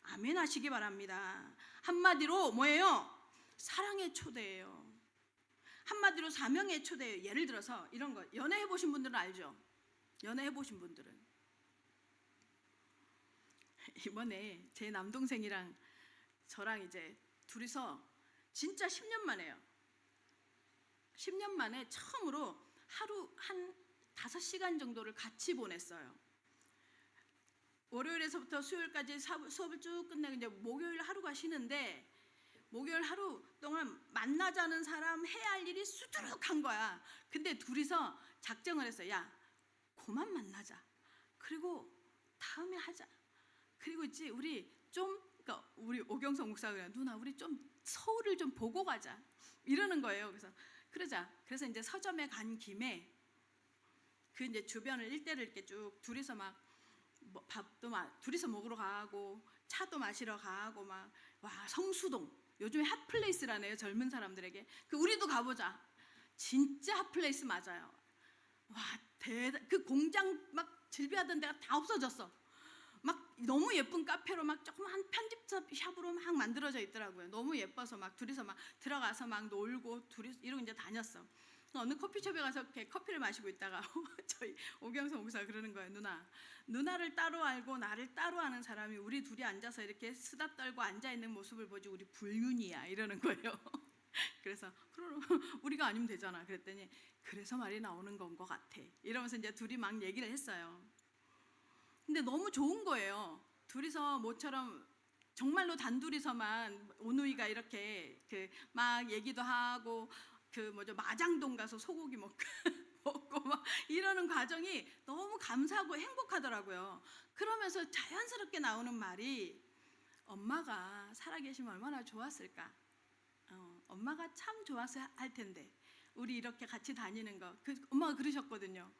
아멘 하시기 바랍니다. 한마디로 뭐예요? 사랑의 초대예요. 한마디로 사명의 초대예요. 예를 들어서 이런 거 연애해 보신 분들은 알죠? 연애해 보신 분들은 이번에 제 남동생이랑 저랑 이제 둘이서 진짜 10년 만에요. 10년 만에 처음으로 하루 한 5시간 정도를 같이 보냈어요. 월요일에서부터 수요일까지 수업을 쭉 끝내고 이제 목요일 하루가 쉬는데 목요일 하루 동안 만나자는 사람 해야 할 일이 수두룩한 거야. 근데 둘이서 작정을 했어요. 야, 그만 만나자. 그리고 다음에 하자. 그리고 있지 그러니까 우리 오경성 목사가 그래요. 누나 우리 좀 서울을 좀 보고 가자. 이러는 거예요. 그래서 이제 서점에 간 김에 그 이제 주변을 일대를 이렇게 쭉 둘이서 막 밥도 둘이서 먹으러 가고 차도 마시러 가고 막 와 성수동 요즘에 핫플레이스라네요 젊은 사람들에게. 우리도 가보자. 진짜 핫플레이스 맞아요. 와 그 공장 막 질비하던 데가 다 없어졌어. 막 너무 예쁜 카페로 막 조그만 편집샵으로 막 만들어져 있더라고요. 너무 예뻐서 막 둘이서 막 들어가서 막 놀고 둘이 이러고 이제 다녔어. 어느 커피숍에 가서 이렇게 커피를 마시고 있다가 저희 오경성 목사가 그러는 거예요. 누나를 따로 알고 나를 따로 아는 사람이 우리 둘이 앉아서 이렇게 수다 떨고 앉아 있는 모습을 보지 우리 불륜이야 이러는 거예요. 그래서 우리가 아니면 되잖아. 그랬더니 그래서 말이 나오는 건 것 같아. 이러면서 이제 둘이 막 얘기를 했어요. 근데 너무 좋은 거예요. 둘이서 모처럼 정말로 단둘이서만 오누이가 이렇게 막 얘기도 하고 마장동 가서 소고기 먹고 막 이러는 과정이 너무 감사하고 행복하더라고요. 그러면서 자연스럽게 나오는 말이 엄마가 살아계시면 얼마나 좋았을까. 엄마가 참 좋았을 할 텐데 우리 이렇게 같이 다니는 거. 엄마가 그러셨거든요.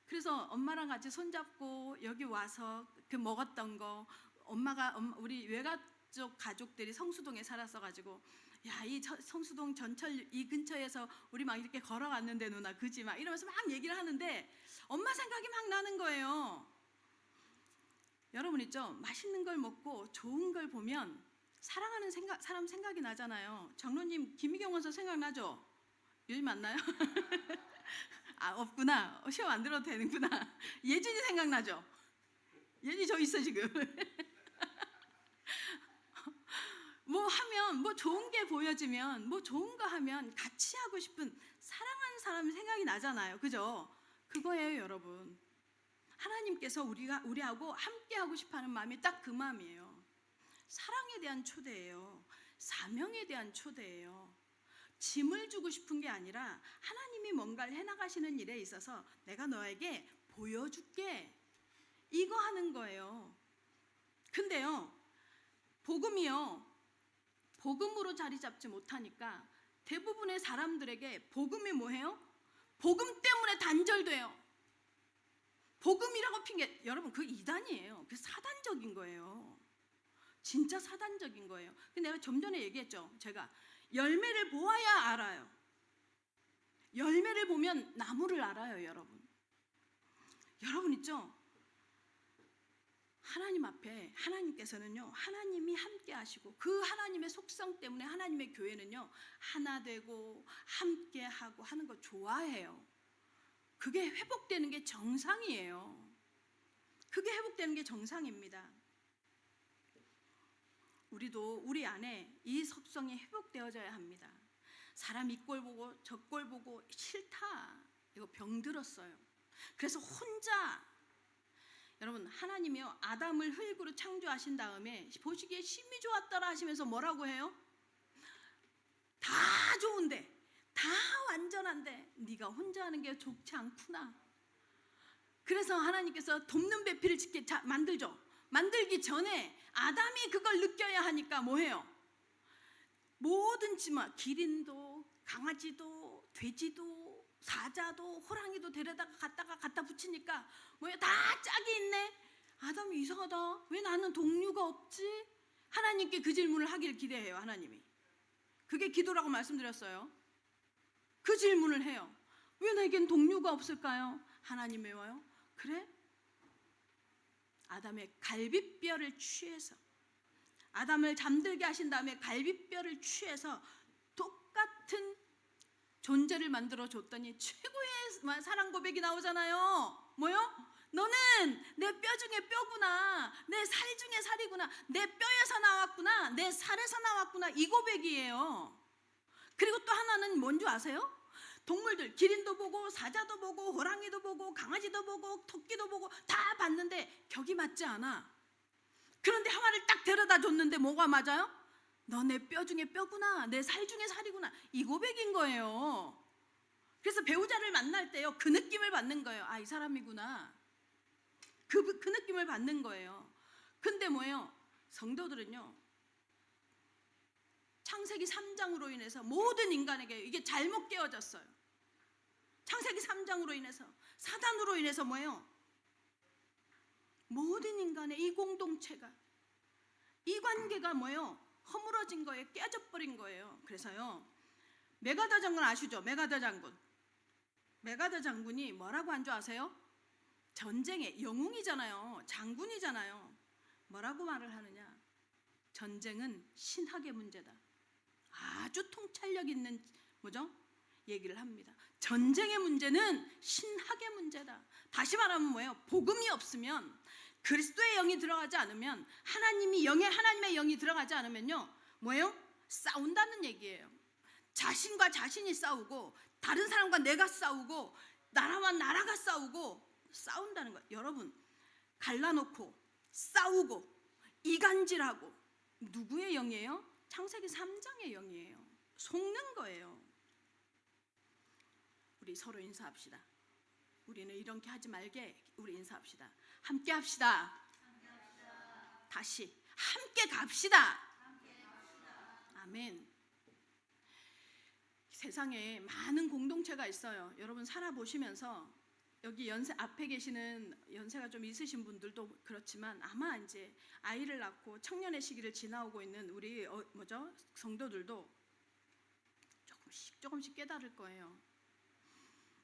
그래서 엄마랑 같이 손잡고 여기 와서 먹었던 거 우리 외가족 가족들이 성수동에 살았어가지고 야, 이 성수동 전철 이 근처에서 우리 막 이렇게 걸어갔는데 누나 그지 막 이러면서 막 얘기를 하는데 엄마 생각이 막 나는 거예요. 여러분 있죠? 맛있는 걸 먹고 좋은 걸 보면 사랑하는 사람 생각이 나잖아요. 장로님 김희경 원사 생각나죠? 요즘 만나요? 없구나. 시험 안 들어도 되는구나. 예준이 생각나죠? 예준이 저 있어 지금. 뭐 하면 뭐 좋은 게 보여지면 뭐 좋은 거 하면 같이 하고 싶은 사랑하는 사람이 생각이 나잖아요. 그죠? 그거예요 여러분. 하나님께서 우리하고 함께 하고 싶어하는 마음이 딱 그 마음이에요. 사랑에 대한 초대예요. 사명에 대한 초대예요. 짐을 주고 싶은 게 아니라 하나님이 뭔가를 해나가시는 일에 있어서 내가 너에게 보여줄게 이거 하는 거예요. 근데요 복음으로 자리 잡지 못하니까 대부분의 사람들에게 복음이 뭐예요? 복음 때문에 단절돼요. 복음이라고 핑계, 여러분 그 이단이에요. 그 사단적인 거예요. 진짜 사단적인 거예요. 근데 내가 좀 전에 얘기했죠. 제가 열매를 보아야 알아요. 열매를 보면 나무를 알아요, 여러분. 여러분 있죠? 하나님 앞에 하나님께서는요, 하나님이 함께 하시고 그 하나님의 속성 때문에 하나님의 교회는요, 하나 되고 함께 하고 하는 거 좋아해요. 그게 회복되는 게 정상이에요. 그게 회복되는 게 정상입니다. 우리도 우리 안에 이 속성이 회복되어져야 합니다. 사람 이 꼴 보고 저 꼴 보고 싫다, 이거 병들었어요. 그래서 혼자, 여러분 하나님이요, 아담을 흙으로 창조하신 다음에 보시기에 심히 좋았더라 하시면서 뭐라고 해요? 다 좋은데, 다 완전한데 네가 혼자 하는 게 좋지 않구나. 그래서 하나님께서 돕는 배필을 만들죠. 만들기 전에 아담이 그걸 느껴야 하니까 뭐해요? 모든 지마, 기린도 강아지도 돼지도 사자도 호랑이도 데려다가 갖다 붙이니까 뭐야, 다 짝이 있네. 아담이 이상하다, 왜 나는 동료가 없지? 하나님께 그 질문을 하길 기대해요. 하나님이 그게 기도라고 말씀드렸어요. 그 질문을 해요. 왜 나에겐 동료가 없을까요? 하나님 외워요. 그래? 아담의 갈비뼈를 취해서, 아담을 잠들게 하신 다음에 갈비뼈를 취해서 똑같은 존재를 만들어 줬더니 최고의 사랑 고백이 나오잖아요. 뭐요? 너는 내 뼈 중에 뼈구나, 내 살 중에 살이구나, 내 뼈에서 나왔구나, 내 살에서 나왔구나, 이 고백이에요. 그리고 또 하나는 뭔지 아세요? 동물들, 기린도 보고 사자도 보고 호랑이도 보고 강아지도 보고 토끼도 보고 다 봤는데 격이 맞지 않아. 그런데 하와를 딱 데려다 줬는데 뭐가 맞아요? 너 내 뼈 중에 뼈구나, 내 살 중에 살이구나, 이 고백인 거예요. 그래서 배우자를 만날 때요, 그 느낌을 받는 거예요. 아, 이 사람이구나. 그 느낌을 받는 거예요. 근데 뭐예요? 성도들은요, 창세기 3장으로 인해서 모든 인간에게 이게 잘못 깨어졌어요. 창세기 3장으로 인해서, 사단으로 인해서 뭐예요? 모든 인간의 이 공동체가, 이 관계가 뭐예요? 허물어진 거예요. 깨져버린 거예요. 그래서요, 메가더 장군 아시죠? 메가더 장군. 메가더 장군이 뭐라고 한 줄 아세요? 전쟁의 영웅이잖아요. 장군이잖아요. 뭐라고 말을 하느냐? 전쟁은 신학의 문제다. 아주 통찰력 있는 뭐죠? 얘기를 합니다. 전쟁의 문제는 신학의 문제다. 다시 말하면 뭐예요? 복음이 없으면, 그리스도의 영이 들어가지 않으면, 하나님의 영이 들어가지 않으면요, 뭐예요? 싸운다는 얘기예요. 자신과 자신이 싸우고, 다른 사람과 내가 싸우고, 나라와 나라가 싸운다는 거예요. 여러분, 갈라놓고 싸우고 이간질하고, 누구의 영이에요? 창세기 3장의 영이에요. 속는 거예요. 우리 서로 인사합시다. 우리는 이렇게 하지 말게, 우리 인사합시다. 함께 합시다. 다시 함께 갑시다. 아멘. 세상에 많은 공동체가 있어요. 여러분 살아보시면서, 여기 앞에 계시는 연세가 좀 있으신 분들도 그렇지만, 아마 이제 아이를 낳고 청년의 시기를 지나오고 있는 우리 성도들도 조금씩 깨달을 거예요.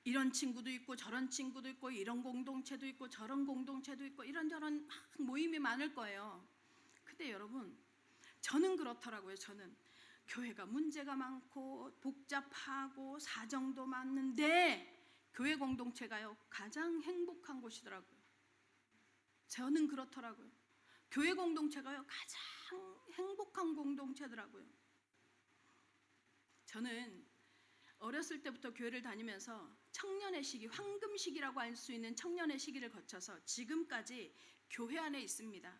이런 친구도 있고 저런 친구도 있고, 이런 공동체도 있고 저런 공동체도 있고, 이런저런 모임이 많을 거예요. 근데 여러분, 저는 그렇더라고요. 저는 교회가 문제가 많고 복잡하고 사정도 많은데 교회 공동체가요, 가장 행복한 곳이더라고요. 저는 그렇더라고요. 교회 공동체가요, 가장 행복한 공동체더라고요. 저는 어렸을 때부터 교회를 다니면서 청년의 시기, 황금 시기라고 할 수 있는 청년의 시기를 거쳐서 지금까지 교회 안에 있습니다.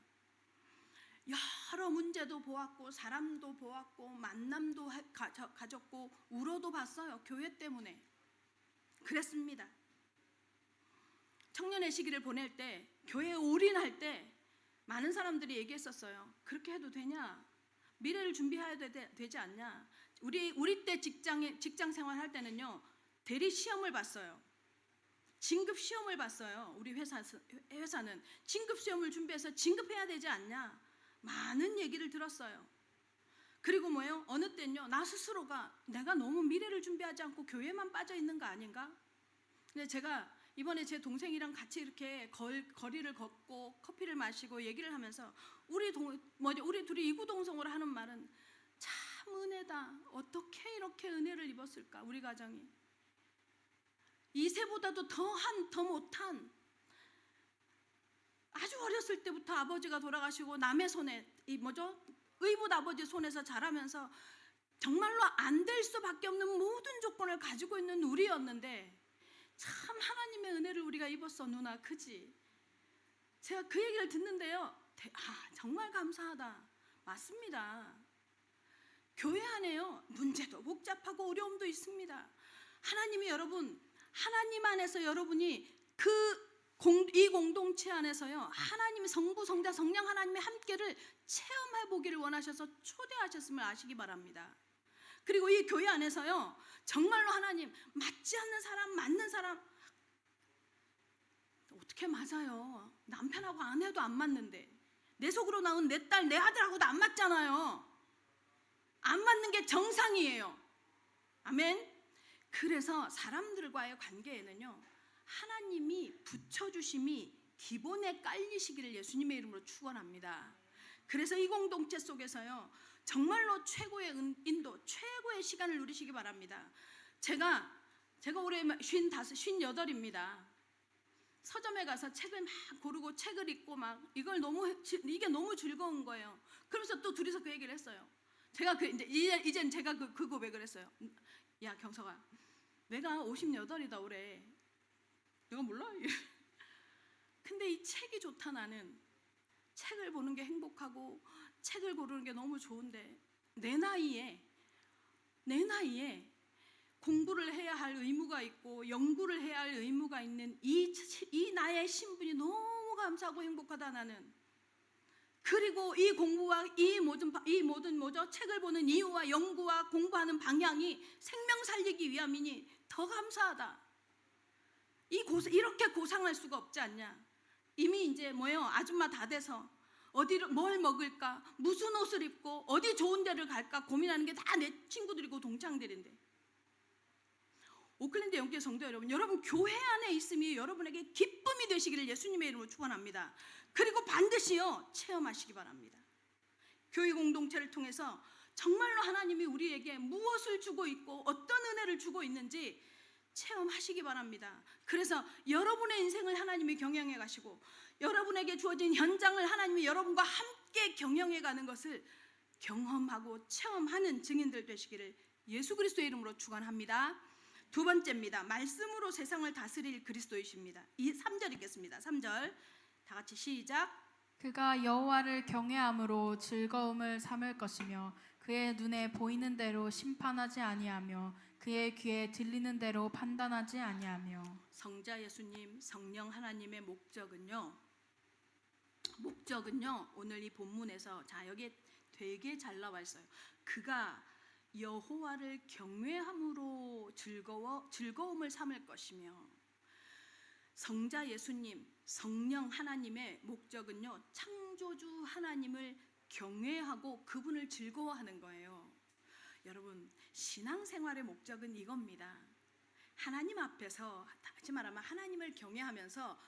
여러 문제도 보았고, 사람도 보았고, 만남도 가졌고, 울어도 봤어요. 교회 때문에. 그랬습니다. 청년의 시기를 보낼 때, 교회에 올인할 때 많은 사람들이 얘기했었어요. 그렇게 해도 되냐? 미래를 준비해야 되지 않냐? 우리 때 직장 생활할 때는요, 대리 시험을 봤어요. 진급 시험을 봤어요. 우리 회사는 진급 시험을 준비해서 진급해야 되지 않냐, 많은 얘기를 들었어요. 그리고 뭐예요? 어느 때는요, 나 스스로가 내가 너무 미래를 준비하지 않고 교회만 빠져 있는 거 아닌가? 근데 제가 이번에 제 동생이랑 같이 이렇게 거리를 걷고 커피를 마시고 얘기를 하면서 우리 둘이 이구동성으로 하는 말은 참 은혜다. 어떻게 이렇게 은혜를 입었을까? 우리 가정이 이세보다도 더 못한, 아주 어렸을 때부터 아버지가 돌아가시고 남의 손에 의붓 아버지 손에서 자라면서 정말로 안 될 수밖에 없는 모든 조건을 가지고 있는 우리였는데 참 하나님의 은혜를 우리가 입었어. 누나, 그지? 제가 그 얘기를 듣는데요, 정말 감사하다. 맞습니다. 교회 안에요, 문제도 복잡하고 어려움도 있습니다. 하나님이 여러분, 하나님 안에서 여러분이 이 공동체 안에서요, 하나님 성부, 성자, 성령 하나님의 함께를 체험해 보기를 원하셔서 초대하셨음을 아시기 바랍니다. 그리고 이 교회 안에서요, 정말로 하나님 맞지 않는 사람, 맞는 사람, 어떻게 맞아요? 남편하고 아내도 안 맞는데 내 속으로 나온 내 딸, 내 아들하고도 안 맞잖아요. 안 맞는 게 정상이에요. 아멘. 그래서 사람들과의 관계에는요, 하나님이 붙여주심이 기본에 깔리시기를 예수님의 이름으로 축원합니다. 그래서 이 공동체 속에서요, 정말로 최고의 인도, 최고의 시간을 누리시기 바랍니다. 제가 올해 58입니다. 서점에 가서 책을 막 고르고 책을 읽고 막 이게 너무 즐거운 거예요. 그러면서 또 둘이서 그 얘기를 했어요. 제가 이젠 제가 그 고백을 했어요. 야, 경석아, 내가 58이다 올해. 내가 몰라? 근데 이 책이 좋다. 나는 책을 보는 게 행복하고 책을 고르는 게 너무 좋은데 내 나이에 공부를 해야 할 의무가 있고 연구를 해야 할 의무가 있는 이 나의 신분이 너무 감사하고 행복하다. 나는. 그리고 이 공부와 이 모든 책을 보는 이유와 연구와 공부하는 방향이 생명 살리기 위함이니 더 감사하다. 이렇게 고상할 수가 없지 않냐. 이미 이제 아줌마 다 돼서 어디를 뭘 먹을까, 무슨 옷을 입고 어디 좋은 데를 갈까 고민하는 게 다 내 친구들이고 동창들인데, 오클랜드 영계 성도 여러분 교회 안에 있음이 여러분에게 기쁨이 되시기를 예수님의 이름으로 축원합니다. 그리고 반드시요 체험하시기 바랍니다. 교회 공동체를 통해서 정말로 하나님이 우리에게 무엇을 주고 있고 어떤 은혜를 주고 있는지 체험하시기 바랍니다. 그래서 여러분의 인생을 하나님이 경영해 가시고 여러분에게 주어진 현장을 하나님이 여러분과 함께 경영해 가는 것을 경험하고 체험하는 증인들 되시기를 예수 그리스도의 이름으로 축원합니다. 두 번째입니다. 말씀으로 세상을 다스릴 그리스도이십니다. 3절 읽겠습니다. 3절 다 같이 시작. 그가 여호와를 경외함으로 즐거움을 삼을 것이며 그의 눈에 보이는 대로 심판하지 아니하며 그의 귀에 들리는 대로 판단하지 아니하며. 성자 예수님, 성령 하나님의 목적은요 오늘 이 본문에서 여기에 되게 잘 나와 있어요. 그가 여호와를 경외함으로 즐거움을 삼을 것이며. 성자 예수님, 성령 하나님의 목적은요, 창조주 하나님을 경외하고 그분을 즐거워하는 거예요. 여러분, 신앙생활의 목적은 이겁니다. 하나님 앞에서 다시 말하면 하나님을 경외하면서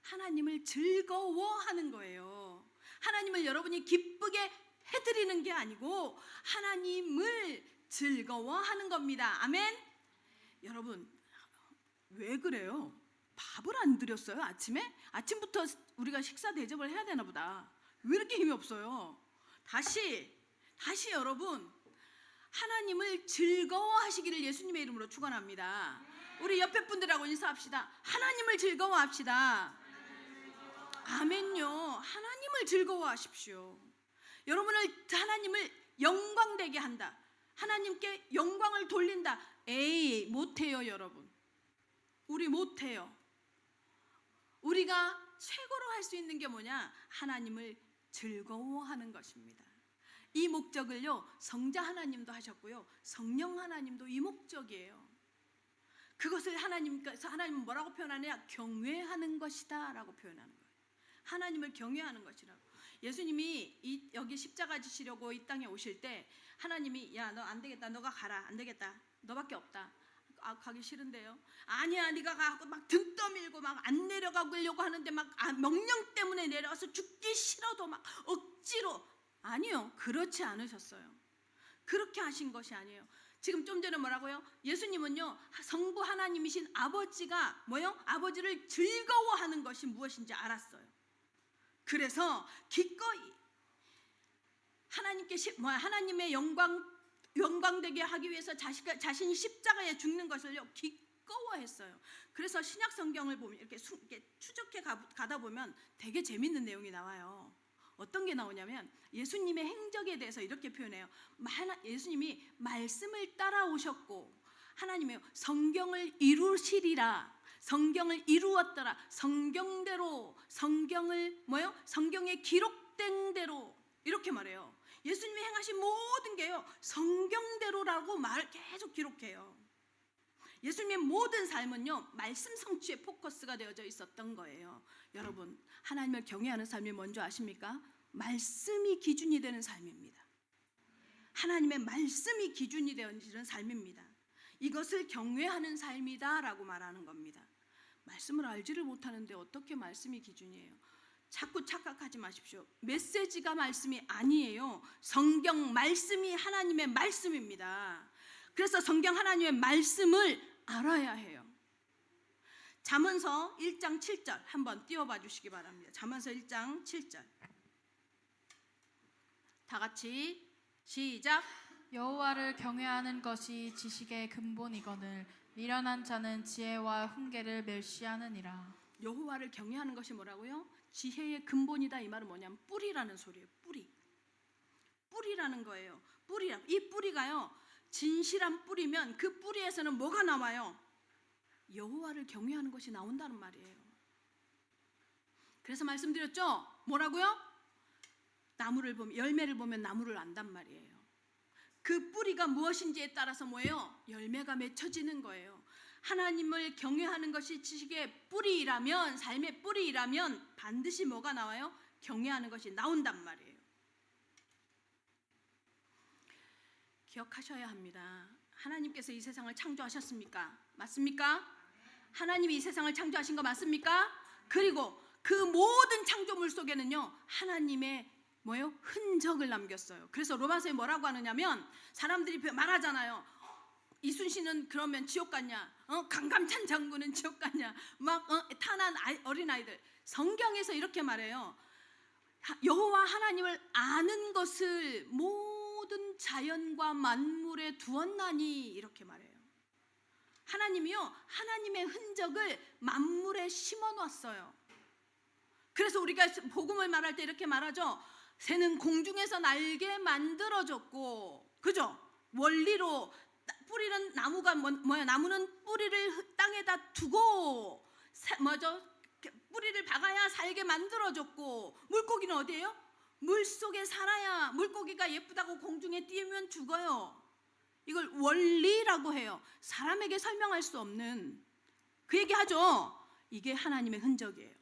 하나님을 즐거워하는 거예요. 하나님을 여러분이 기쁘게 해드리는 게 아니고 하나님을 즐거워하는 겁니다. 아멘. 여러분, 왜 그래요? 밥을 안 드렸어요? 아침부터 우리가 식사 대접을 해야 되나 보다. 왜 이렇게 힘이 없어요? 다시 여러분, 하나님을 즐거워하시기를 예수님의 이름으로 축원합니다. 우리 옆에 분들하고 인사합시다. 하나님을 즐거워합시다. 아멘요. 하나님을 즐거워하십시오. 여러분을 하나님을 영광되게 한다. 하나님께 영광을 돌린다. 못해요. 여러분, 우리 못해요. 우리가 최고로 할 수 있는 게 뭐냐? 하나님을 즐거워하는 것입니다. 이 목적을요 성자 하나님도 하셨고요 성령 하나님도 이 목적이에요. 그것을 하나님께서 하나님은 뭐라고 표현하느냐? 경외하는 것이다라고 표현하는 거예요. 하나님을 경외하는 것이라고. 예수님이 여기 십자가 지시려고 이 땅에 오실 때 하나님이 야, 너 안 되겠다. 너가 가라. 안 되겠다. 너밖에 없다. 아, 가기 싫은데요. 아니야, 네가 가고 막 등 떠밀고 막 안 내려가려고 하는데 막 명령 때문에 내려와서 죽기 싫어도 막 억지로. 아니요, 그렇지 않으셨어요. 그렇게 하신 것이 아니에요. 지금 좀 전에 뭐라고요? 예수님은요, 성부 하나님이신 아버지가 뭐요? 아버지를 즐거워하는 것이 무엇인지 알았어요. 그래서 기꺼이 하나님의 영광되게 하기 위해서 자신이 십자가에 죽는 것을요 기꺼워했어요. 그래서 신약 성경을 보면 이렇게 추적해 가다 보면 되게 재밌는 내용이 나와요. 어떤 게 나오냐면 예수님의 행적에 대해서 이렇게 표현해요. 예수님이 말씀을 따라오셨고 하나님의 성경을 이루시리라. 성경을 이루었더라. 성경대로 성경에 기록된 대로 이렇게 말해요. 예수님이 행하신 모든 게요 성경대로라고 계속 기록해요. 예수님의 모든 삶은요 말씀 성취에 포커스가 되어져 있었던 거예요. 여러분, 하나님을 경외하는 삶이 뭔지 아십니까? 말씀이 기준이 되는 삶입니다. 하나님의 말씀이 기준이 되어지는 삶입니다. 이것을 경외하는 삶이다라고 말하는 겁니다. 말씀을 알지를 못하는데 어떻게 말씀이 기준이에요? 자꾸 착각하지 마십시오. 메시지가 말씀이 아니에요. 성경 말씀이 하나님의 말씀입니다. 그래서 성경 하나님의 말씀을 알아야 해요. 잠언서 1장 7절 한번 띄워봐 주시기 바랍니다. 잠언서 1장 7절 다 같이 시작. 여호와를 경외하는 것이 지식의 근본이거늘 미련한 자는 지혜와 훈계를 멸시하느니라. 여호와를 경외하는 것이 뭐라고요? 지혜의 근본이다. 이 말은 뭐냐면 뿌리라는 소리예요. 뿌리라는 거예요. 이 뿌리가요 진실한 뿌리면 그 뿌리에서는 뭐가 나와요? 여호와를 경외하는 것이 나온다는 말이에요. 그래서 말씀드렸죠? 뭐라고요? 나무를 보면 열매를 보면 나무를 안단 말이에요. 그 뿌리가 무엇인지에 따라서 뭐예요? 열매가 맺혀지는 거예요. 하나님을 경외하는 것이 지식의 뿌리라면, 삶의 뿌리라면 반드시 뭐가 나와요? 경외하는 것이 나온단 말이에요. 기억하셔야 합니다. 하나님께서 이 세상을 창조하셨습니까? 맞습니까? 하나님이 이 세상을 창조하신 거 맞습니까? 그리고 그 모든 창조물 속에는요 하나님의 흔적을 남겼어요. 그래서 로마서에 뭐라고 하느냐면 사람들이 말하잖아요. 이순신은 그러면 지옥 갔냐? 강감찬 장군은 지옥 갔냐? 탄한 어린아이들. 성경에서 이렇게 말해요. 여호와 하나님을 아는 것을 모든 자연과 만물에 두었나니 이렇게 말해요. 하나님이요 하나님의 흔적을 만물에 심어놨어요. 그래서 우리가 복음을 말할 때 이렇게 말하죠. 새는 공중에서 날게 만들어졌고, 그죠? 원리로 뿌리는 나무가 나무는 뿌리를 땅에다 두고 뿌리를 박아야 살게 만들어졌고, 물고기는 어디예요? 물 속에 살아야. 물고기가 예쁘다고 공중에 띄우면 죽어요. 이걸 원리라고 해요. 사람에게 설명할 수 없는 그 얘기하죠. 이게 하나님의 흔적이에요.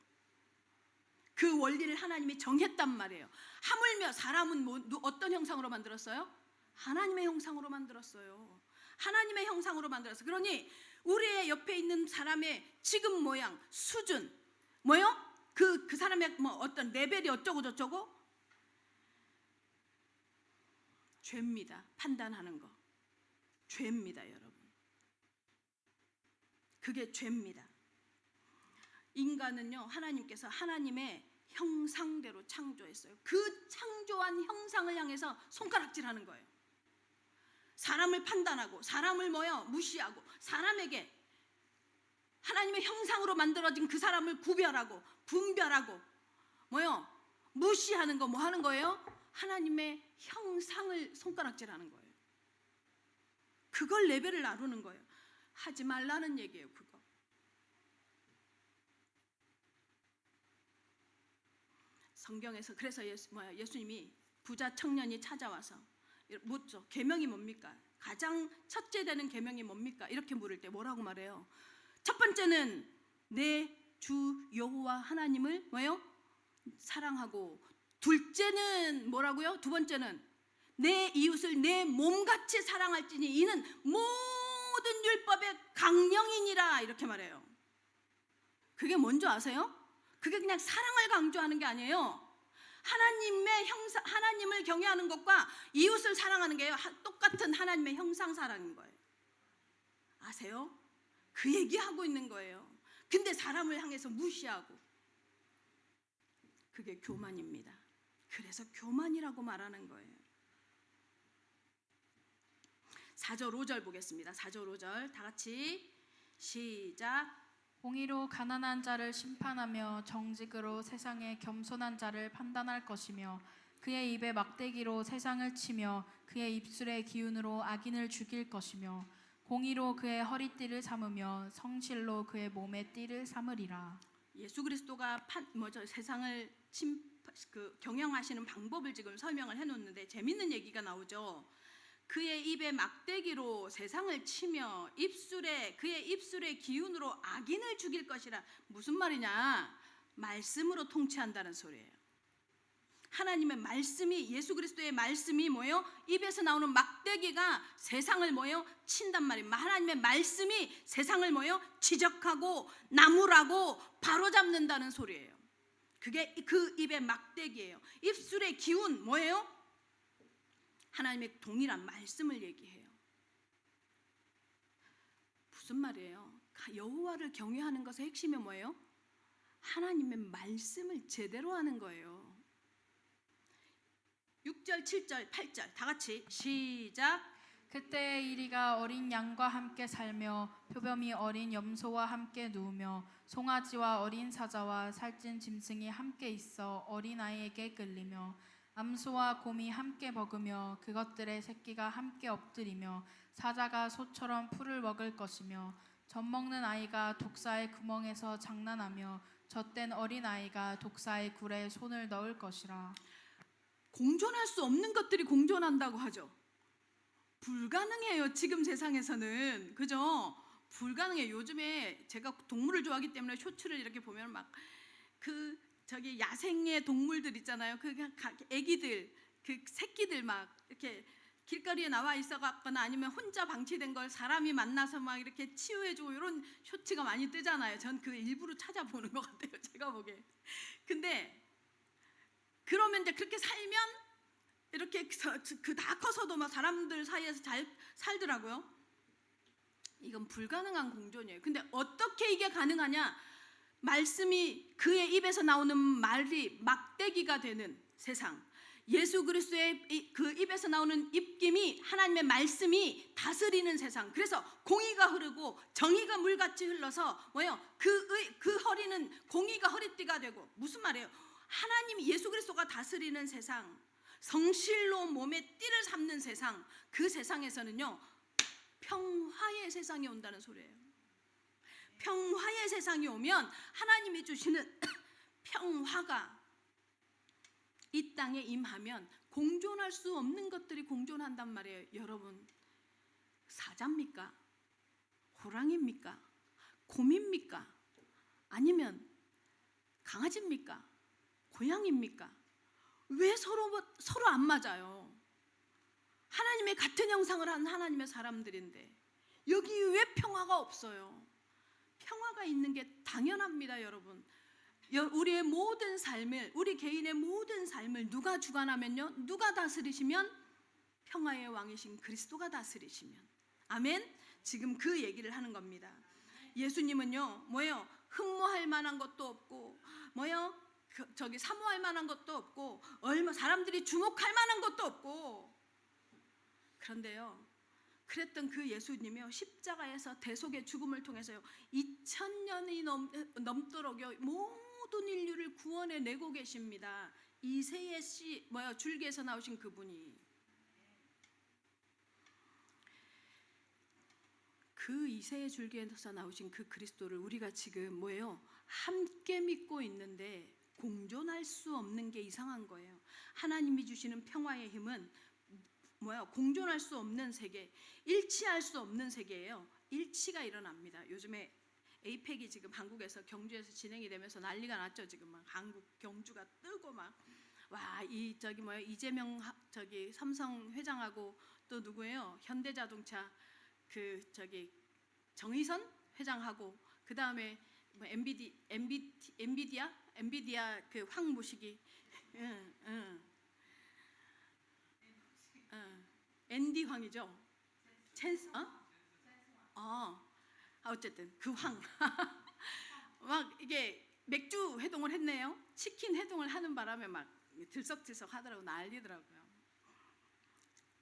그 원리를 하나님이 정했단 말이에요. 하물며 사람은 어떤 형상으로 만들었어요? 하나님의 형상으로 만들었어요. 하나님의 형상으로 만들었어요. 그러니 우리의 옆에 있는 사람의 지금 모양, 수준, 그 사람의 어떤 레벨이 어쩌고 저쩌고 죄입니다. 판단하는 거 죄입니다, 여러분. 그게 죄입니다. 인간은요 하나님께서 하나님의 형상대로 창조했어요. 그 창조한 형상을 향해서 손가락질하는 거예요. 사람을 판단하고 사람을 무시하고 사람에게 하나님의 형상으로 만들어진 그 사람을 구별하고 분별하고 무시하는 거 하는 거예요? 하나님의 형상을 손가락질하는 거예요. 그걸 레벨을 나누는 거예요. 하지 말라는 얘기예요. 그거. 성경에서 그래서 예수님이 부자 청년이 찾아와서 묻죠. 계명이 뭡니까? 가장 첫째 되는 계명이 뭡니까? 이렇게 물을 때 뭐라고 말해요? 첫 번째는 내 주 여호와 하나님을 뭐예요? 사랑하고, 둘째는 뭐라고요? 두 번째는 내 이웃을 내 몸같이 사랑할지니 이는 모든 율법의 강령이니라, 이렇게 말해요. 그게 뭔지 아세요? 그게 그냥 사랑을 강조하는 게 아니에요. 하나님의 하나님을 경외하는 것과 이웃을 사랑하는 게 똑같은 하나님의 형상 사랑인 거예요. 아세요? 그 얘기하고 있는 거예요. 근데 사람을 향해서 무시하고, 그게 교만입니다. 그래서 교만이라고 말하는 거예요. 4절 5절 보겠습니다. 4절 5절 다 같이 시작. 공의로 가난한 자를 심판하며 정직으로 세상의 겸손한 자를 판단할 것이며 그의 입에 막대기로 세상을 치며 그의 입술의 기운으로 악인을 죽일 것이며 공의로 그의 허리띠를 삼으며 성실로 그의 몸의 띠를 삼으리라. 예수 그리스도가 세상을 경영하시는 방법을 지금 설명을 해놓는데 재밌는 얘기가 나오죠. 그의 입에 막대기로 세상을 치며 그의 입술의 기운으로 악인을 죽일 것이라. 무슨 말이냐? 말씀으로 통치한다는 소리예요. 하나님의 말씀이, 예수 그리스도의 말씀이 뭐예요? 입에서 나오는 막대기가 세상을 뭐예요? 친단 말입니다. 하나님의 말씀이 세상을 뭐예요? 지적하고 나무라고 바로잡는다는 소리예요. 그게 그 입의 막대기예요. 입술의 기운 뭐예요? 하나님의 동일한 말씀을 얘기해요. 무슨 말이에요? 여호와를 경외하는 것의 핵심이 뭐예요? 하나님의 말씀을 제대로 하는 거예요. 6절, 7절, 8절 다 같이 시작. 그때의 이리가 어린 양과 함께 살며 표범이 어린 염소와 함께 누우며 송아지와 어린 사자와 살찐 짐승이 함께 있어 어린아이에게 끌리며 암소와 곰이 함께 먹으며 그것들의 새끼가 함께 엎드리며 사자가 소처럼 풀을 먹을 것이며 젖 먹는 아이가 독사의 구멍에서 장난하며 젖된 어린아이가 독사의 굴에 손을 넣을 것이라. 공존할 수 없는 것들이 공존한다고 하죠. 불가능해요. 지금 세상에서는. 그죠? 불가능해요. 요즘에 제가 동물을 좋아하기 때문에 쇼츠를 이렇게 보면 막 저기 야생의 동물들 있잖아요. 그 애기들, 그 새끼들 막 이렇게 길거리에 나와 있어갖거나 아니면 혼자 방치된 걸 사람이 만나서 막 이렇게 치유해주고 이런 쇼츠가 많이 뜨잖아요. 전 그 일부러 찾아보는 것 같아요. 제가 보기에. 근데 그러면 이제 그렇게 살면 이렇게 다 커서도 막 사람들 사이에서 잘 살더라고요. 이건 불가능한 공존이에요. 근데 어떻게 이게 가능하냐? 말씀이 그의 입에서 나오는 말이 막대기가 되는 세상. 예수 그리스도의 그 입에서 나오는 입김이, 하나님의 말씀이 다스리는 세상. 그래서 공의가 흐르고 정의가 물같이 흘러서 뭐예요? 그 허리는 공의가 허리띠가 되고. 무슨 말이에요? 하나님 예수 그리스도가 다스리는 세상, 성실로 몸에 띠를 삼는 세상, 그 세상에서는요 평화의 세상이 온다는 소리예요. 평화의 세상이 오면 하나님이 주시는 평화가 이 땅에 임하면 공존할 수 없는 것들이 공존한단 말이에요. 여러분, 사자입니까? 호랑이입니까? 곰입니까? 아니면 강아지입니까? 고양이입니까? 왜 서로 안 맞아요? 하나님의 같은 형상을 한 하나님의 사람들인데 여기 왜 평화가 없어요? 평화가 있는 게 당연합니다, 여러분. 우리의 모든 삶을, 우리 개인의 모든 삶을 누가 주관하면요? 누가 다스리시면? 평화의 왕이신 그리스도가 다스리시면. 아멘? 지금 그 얘기를 하는 겁니다. 예수님은요, 뭐예요? 흠모할 만한 것도 없고, 뭐예요? 사모할 만한 것도 없고, 사람들이 주목할 만한 것도 없고. 그런데요, 그랬던 그 예수님이요, 십자가에서 대속의 죽음을 통해서요 2000년이 넘도록요 모든 인류를 구원해 내고 계십니다. 이새의 줄기에서 나오신 그분이. 그 이새의 줄기에서 나오신 그 그리스도를 우리가 지금 뭐예요? 함께 믿고 있는데 공존할 수 없는 게 이상한 거예요. 하나님이 주시는 평화의 힘은 공존할 수 없는 세계, 일치할 수 없는 세계예요. 일치가 일어납니다. 요즘에 에이펙이 지금 한국에서 경주에서 진행이 되면서 난리가 났죠. 지금 막 한국 경주가 뜨고 막 와, 이재명 삼성 회장하고 또 누구예요? 현대자동차 정의선 회장하고 그 다음에 엔비디아 그 황 모시기, 앤디 황이죠. 어쨌든 그 황. 막 이게 맥주 회동을 했네요. 치킨 회동을 하는 바람에 막 들썩들썩 하더라고, 난리더라고요.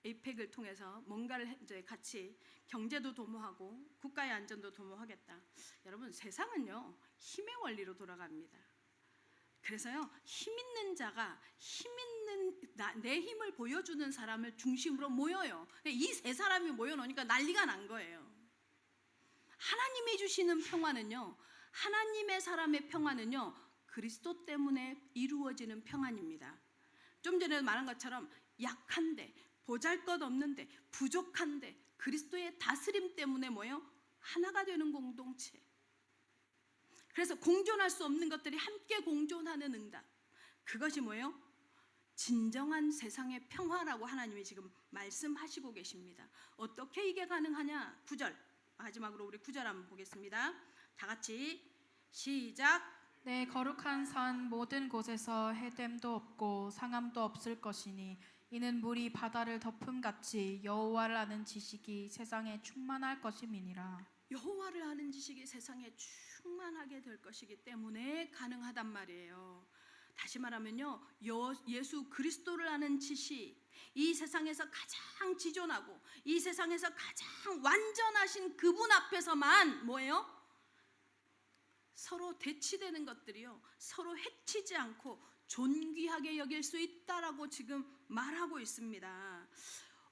에이펙을 통해서 뭔가를 이제 같이 경제도 도모하고 국가의 안전도 도모하겠다. 여러분, 세상은요 힘의 원리로 돌아갑니다. 그래서요 힘 있는 자가 내 힘을 보여주는 사람을 중심으로 모여요. 이 세 사람이 모여놓으니까 난리가 난 거예요. 하나님이 주시는 평화는요, 하나님의 사람의 평화는요 그리스도 때문에 이루어지는 평안입니다. 좀 전에 말한 것처럼 약한데, 보잘것없는데, 부족한데 그리스도의 다스림 때문에 하나가 되는 공동체. 그래서 공존할 수 없는 것들이 함께 공존하는 응답. 그것이 진정한 세상의 평화라고 하나님이 지금 말씀하시고 계십니다. 어떻게 이게 가능하냐? 9절, 마지막으로 우리 9절 한번 보겠습니다. 다 같이 시작. 내 거룩한 산 모든 곳에서 해됨도 없고 상함도 없을 것이니 이는 물이 바다를 덮음같이 여호와를 아는 지식이 세상에 충만할 것임이니라. 여호와를 아는 지식이 세상에 충만하게 될 것이기 때문에 가능하단 말이에요. 다시 말하면요, 예수 그리스도를 아는 지식, 이 세상에서 가장 지존하고 이 세상에서 가장 완전하신 그분 앞에서만 서로 대치되는 것들이요 서로 해치지 않고 존귀하게 여길 수 있다라고 지금 말하고 있습니다.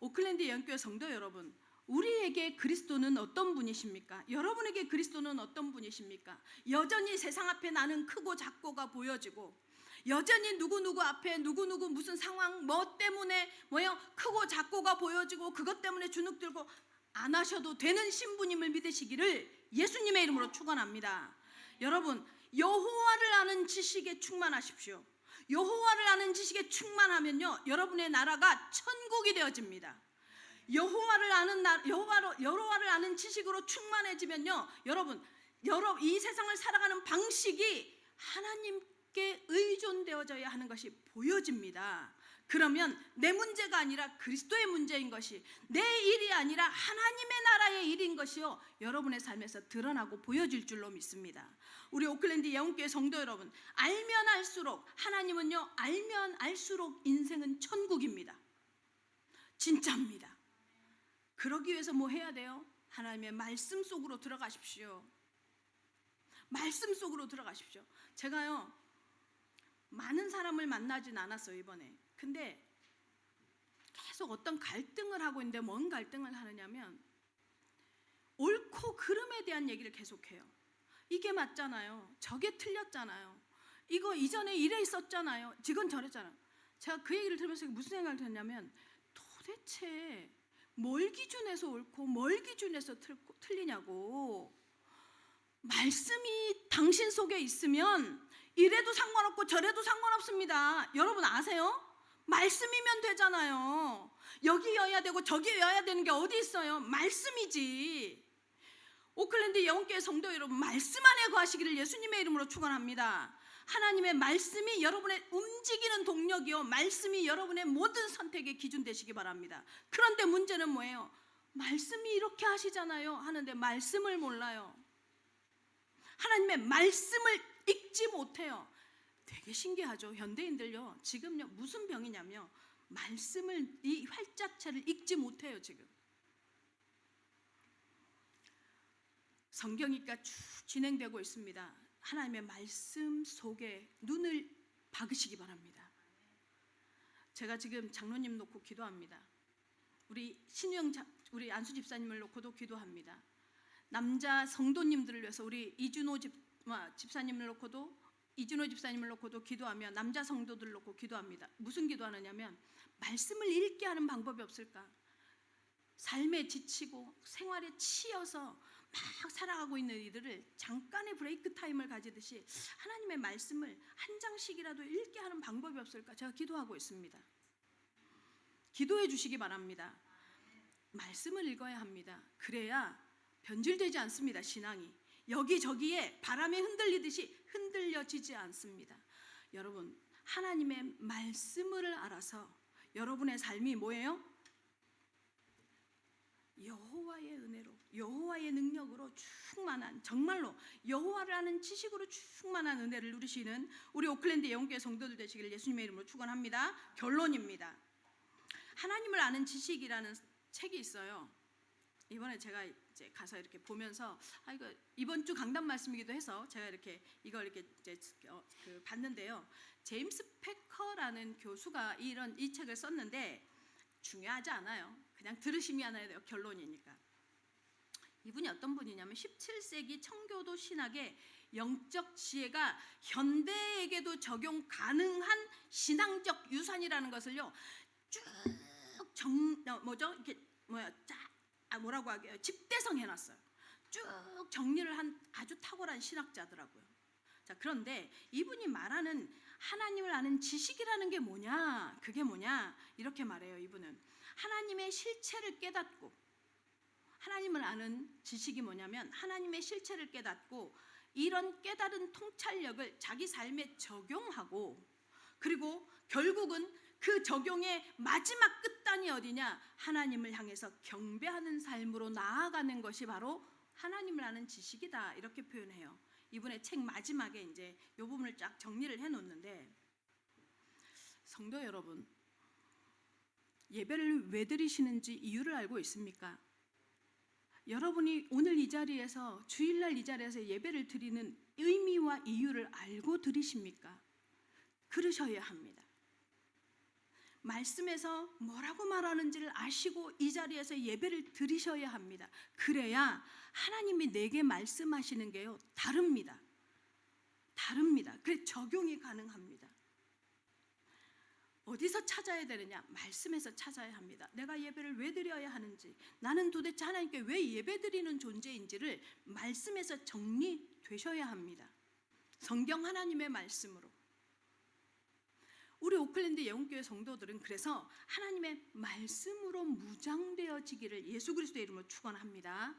오클랜드 영교회 성도 여러분, 우리에게 그리스도는 어떤 분이십니까? 여러분에게 그리스도는 어떤 분이십니까? 여전히 세상 앞에 나는 크고 작고가 보여지고, 여전히 누구누구 앞에 누구누구 무슨 상황 때문에 크고 작고가 보여지고 그것 때문에 주눅 들고 안 하셔도 되는 신부님을 믿으시기를 예수님의 이름으로 축원합니다. 여러분, 여호와를 아는 지식에 충만하십시오. 여호와를 아는 지식에 충만하면요 여러분의 나라가 천국이 되어집니다. 여호와를 아는 지식으로 충만해지면요 여러분 이 세상을 살아가는 방식이 하나님께 의존되어져야 하는 것이 보여집니다. 그러면 내 문제가 아니라 그리스도의 문제인 것이, 내 일이 아니라 하나님의 나라의 일인 것이요 여러분의 삶에서 드러나고 보여질 줄로 믿습니다. 우리 오클랜드 영교회 성도 여러분, 알면 알수록, 하나님은요 알면 알수록 인생은 천국입니다. 진짜입니다. 그러기 위해서 뭐 해야 돼요? 하나님의 말씀 속으로 들어가십시오. 말씀 속으로 들어가십시오. 제가요 많은 사람을 만나진 않았어요 이번에. 근데 계속 어떤 갈등을 하고 있는데, 뭔 갈등을 하느냐면 옳고 그름에 대한 얘기를 계속해요. 이게 맞잖아요, 저게 틀렸잖아요, 이거 이전에 이래 있었잖아요, 지금 저랬잖아요. 제가 그 얘기를 들으면서 무슨 생각을 했냐면, 도대체 뭘 기준에서 옳고 뭘 기준에서 틀리냐고. 말씀이 당신 속에 있으면 이래도 상관없고 저래도 상관없습니다. 여러분 아세요? 말씀이면 되잖아요. 여기여야 되고 저기여야 되는 게 어디 있어요? 말씀이지. 오클랜드 영교회 성도 여러분, 말씀 안에 거하시기를 예수님의 이름으로 축원합니다. 하나님의 말씀이 여러분의 움직이는 동력이요, 말씀이 여러분의 모든 선택의 기준 되시기 바랍니다. 그런데 문제는 뭐예요? 말씀이 이렇게 하시잖아요 하는데 말씀을 몰라요. 하나님의 말씀을 읽지 못해요. 되게 신기하죠. 현대인들요 지금요 무슨 병이냐면 말씀을, 이 활자체를 읽지 못해요. 지금 성경이가 쭉 진행되고 있습니다. 하나님의 말씀 속에 눈을 박으시기 바랍니다. 제가 지금 장로님 놓고 기도합니다. 우리 우리 안수 집사님을 놓고도 기도합니다. 남자 성도님들을 위해서 우리 이준호 집사님을 놓고도 이준호 집사님을 놓고도 기도하며 남자 성도들 놓고 기도합니다. 무슨 기도하느냐면 말씀을 읽게 하는 방법이 없을까? 삶에 지치고 생활에 치여서 막 살아가고 있는 이들을 잠깐의 브레이크 타임을 가지듯이 하나님의 말씀을 한 장씩이라도 읽게 하는 방법이 없을까? 제가 기도하고 있습니다. 기도해 주시기 바랍니다. 말씀을 읽어야 합니다. 그래야 변질되지 않습니다. 신앙이 여기저기에 바람에 흔들리듯이 흔들려지지 않습니다. 여러분, 하나님의 말씀을 알아서 여러분의 삶이 뭐예요? 여호와의 은혜로, 여호와의 능력으로 충만한, 정말로 여호와를 아는 지식으로 충만한 은혜를 누리시는 우리 오클랜드 예언교회 성도들 되시기를 예수님의 이름으로 축원합니다. 결론입니다. 하나님을 아는 지식이라는 책이 있어요. 이번에 제가 이제 가서 이렇게 보면서 이거 이번 주 강단 말씀이기도 해서 제가 이렇게 이걸 이렇게 이제 봤는데요. 제임스 패커라는 교수가 이 책을 썼는데 중요하지 않아요. 그냥 들으시면 해야 돼요. 결론이니까. 이분이 어떤 분이냐면 17세기 청교도 신학의 영적 지혜가 현대에게도 적용 가능한 신앙적 유산이라는 것을요 쭉 뭐라고 하게요? 집대성 해놨어요. 쭉 정리를 한 아주 탁월한 신학자더라고요. 자, 그런데 이분이 말하는 하나님을 아는 지식이라는 게 뭐냐? 그게 뭐냐? 이렇게 말해요. 이분은 하나님의 실체를 깨닫고, 하나님을 아는 지식이 뭐냐면 하나님의 실체를 깨닫고 이런 깨달은 통찰력을 자기 삶에 적용하고, 그리고 결국은 그 적용의 마지막 끝단이 어디냐? 하나님을 향해서 경배하는 삶으로 나아가는 것이 바로 하나님을 아는 지식이다. 이렇게 표현해요. 이분의 책 마지막에 이제 이 부분을 쫙 정리를 해놓는데, 성도 여러분, 예배를 왜 드리시는지 이유를 알고 있습니까? 여러분이 오늘 이 자리에서, 주일날 이 자리에서 예배를 드리는 의미와 이유를 알고 드리십니까? 그러셔야 합니다. 말씀에서 뭐라고 말하는지를 아시고 이 자리에서 예배를 드리셔야 합니다. 그래야 하나님이 내게 말씀하시는 게요 다릅니다. 그래 적용이 가능합니다. 어디서 찾아야 되느냐? 말씀에서 찾아야 합니다. 내가 예배를 왜 드려야 하는지, 나는 도대체 하나님께 왜 예배 드리는 존재인지를 말씀에서 정리되셔야 합니다. 성경 하나님의 말씀으로. 우리 오클랜드 예언교회 성도들은 그래서 하나님의 말씀으로 무장되어지기를 예수 그리스도의 이름으로 축원합니다.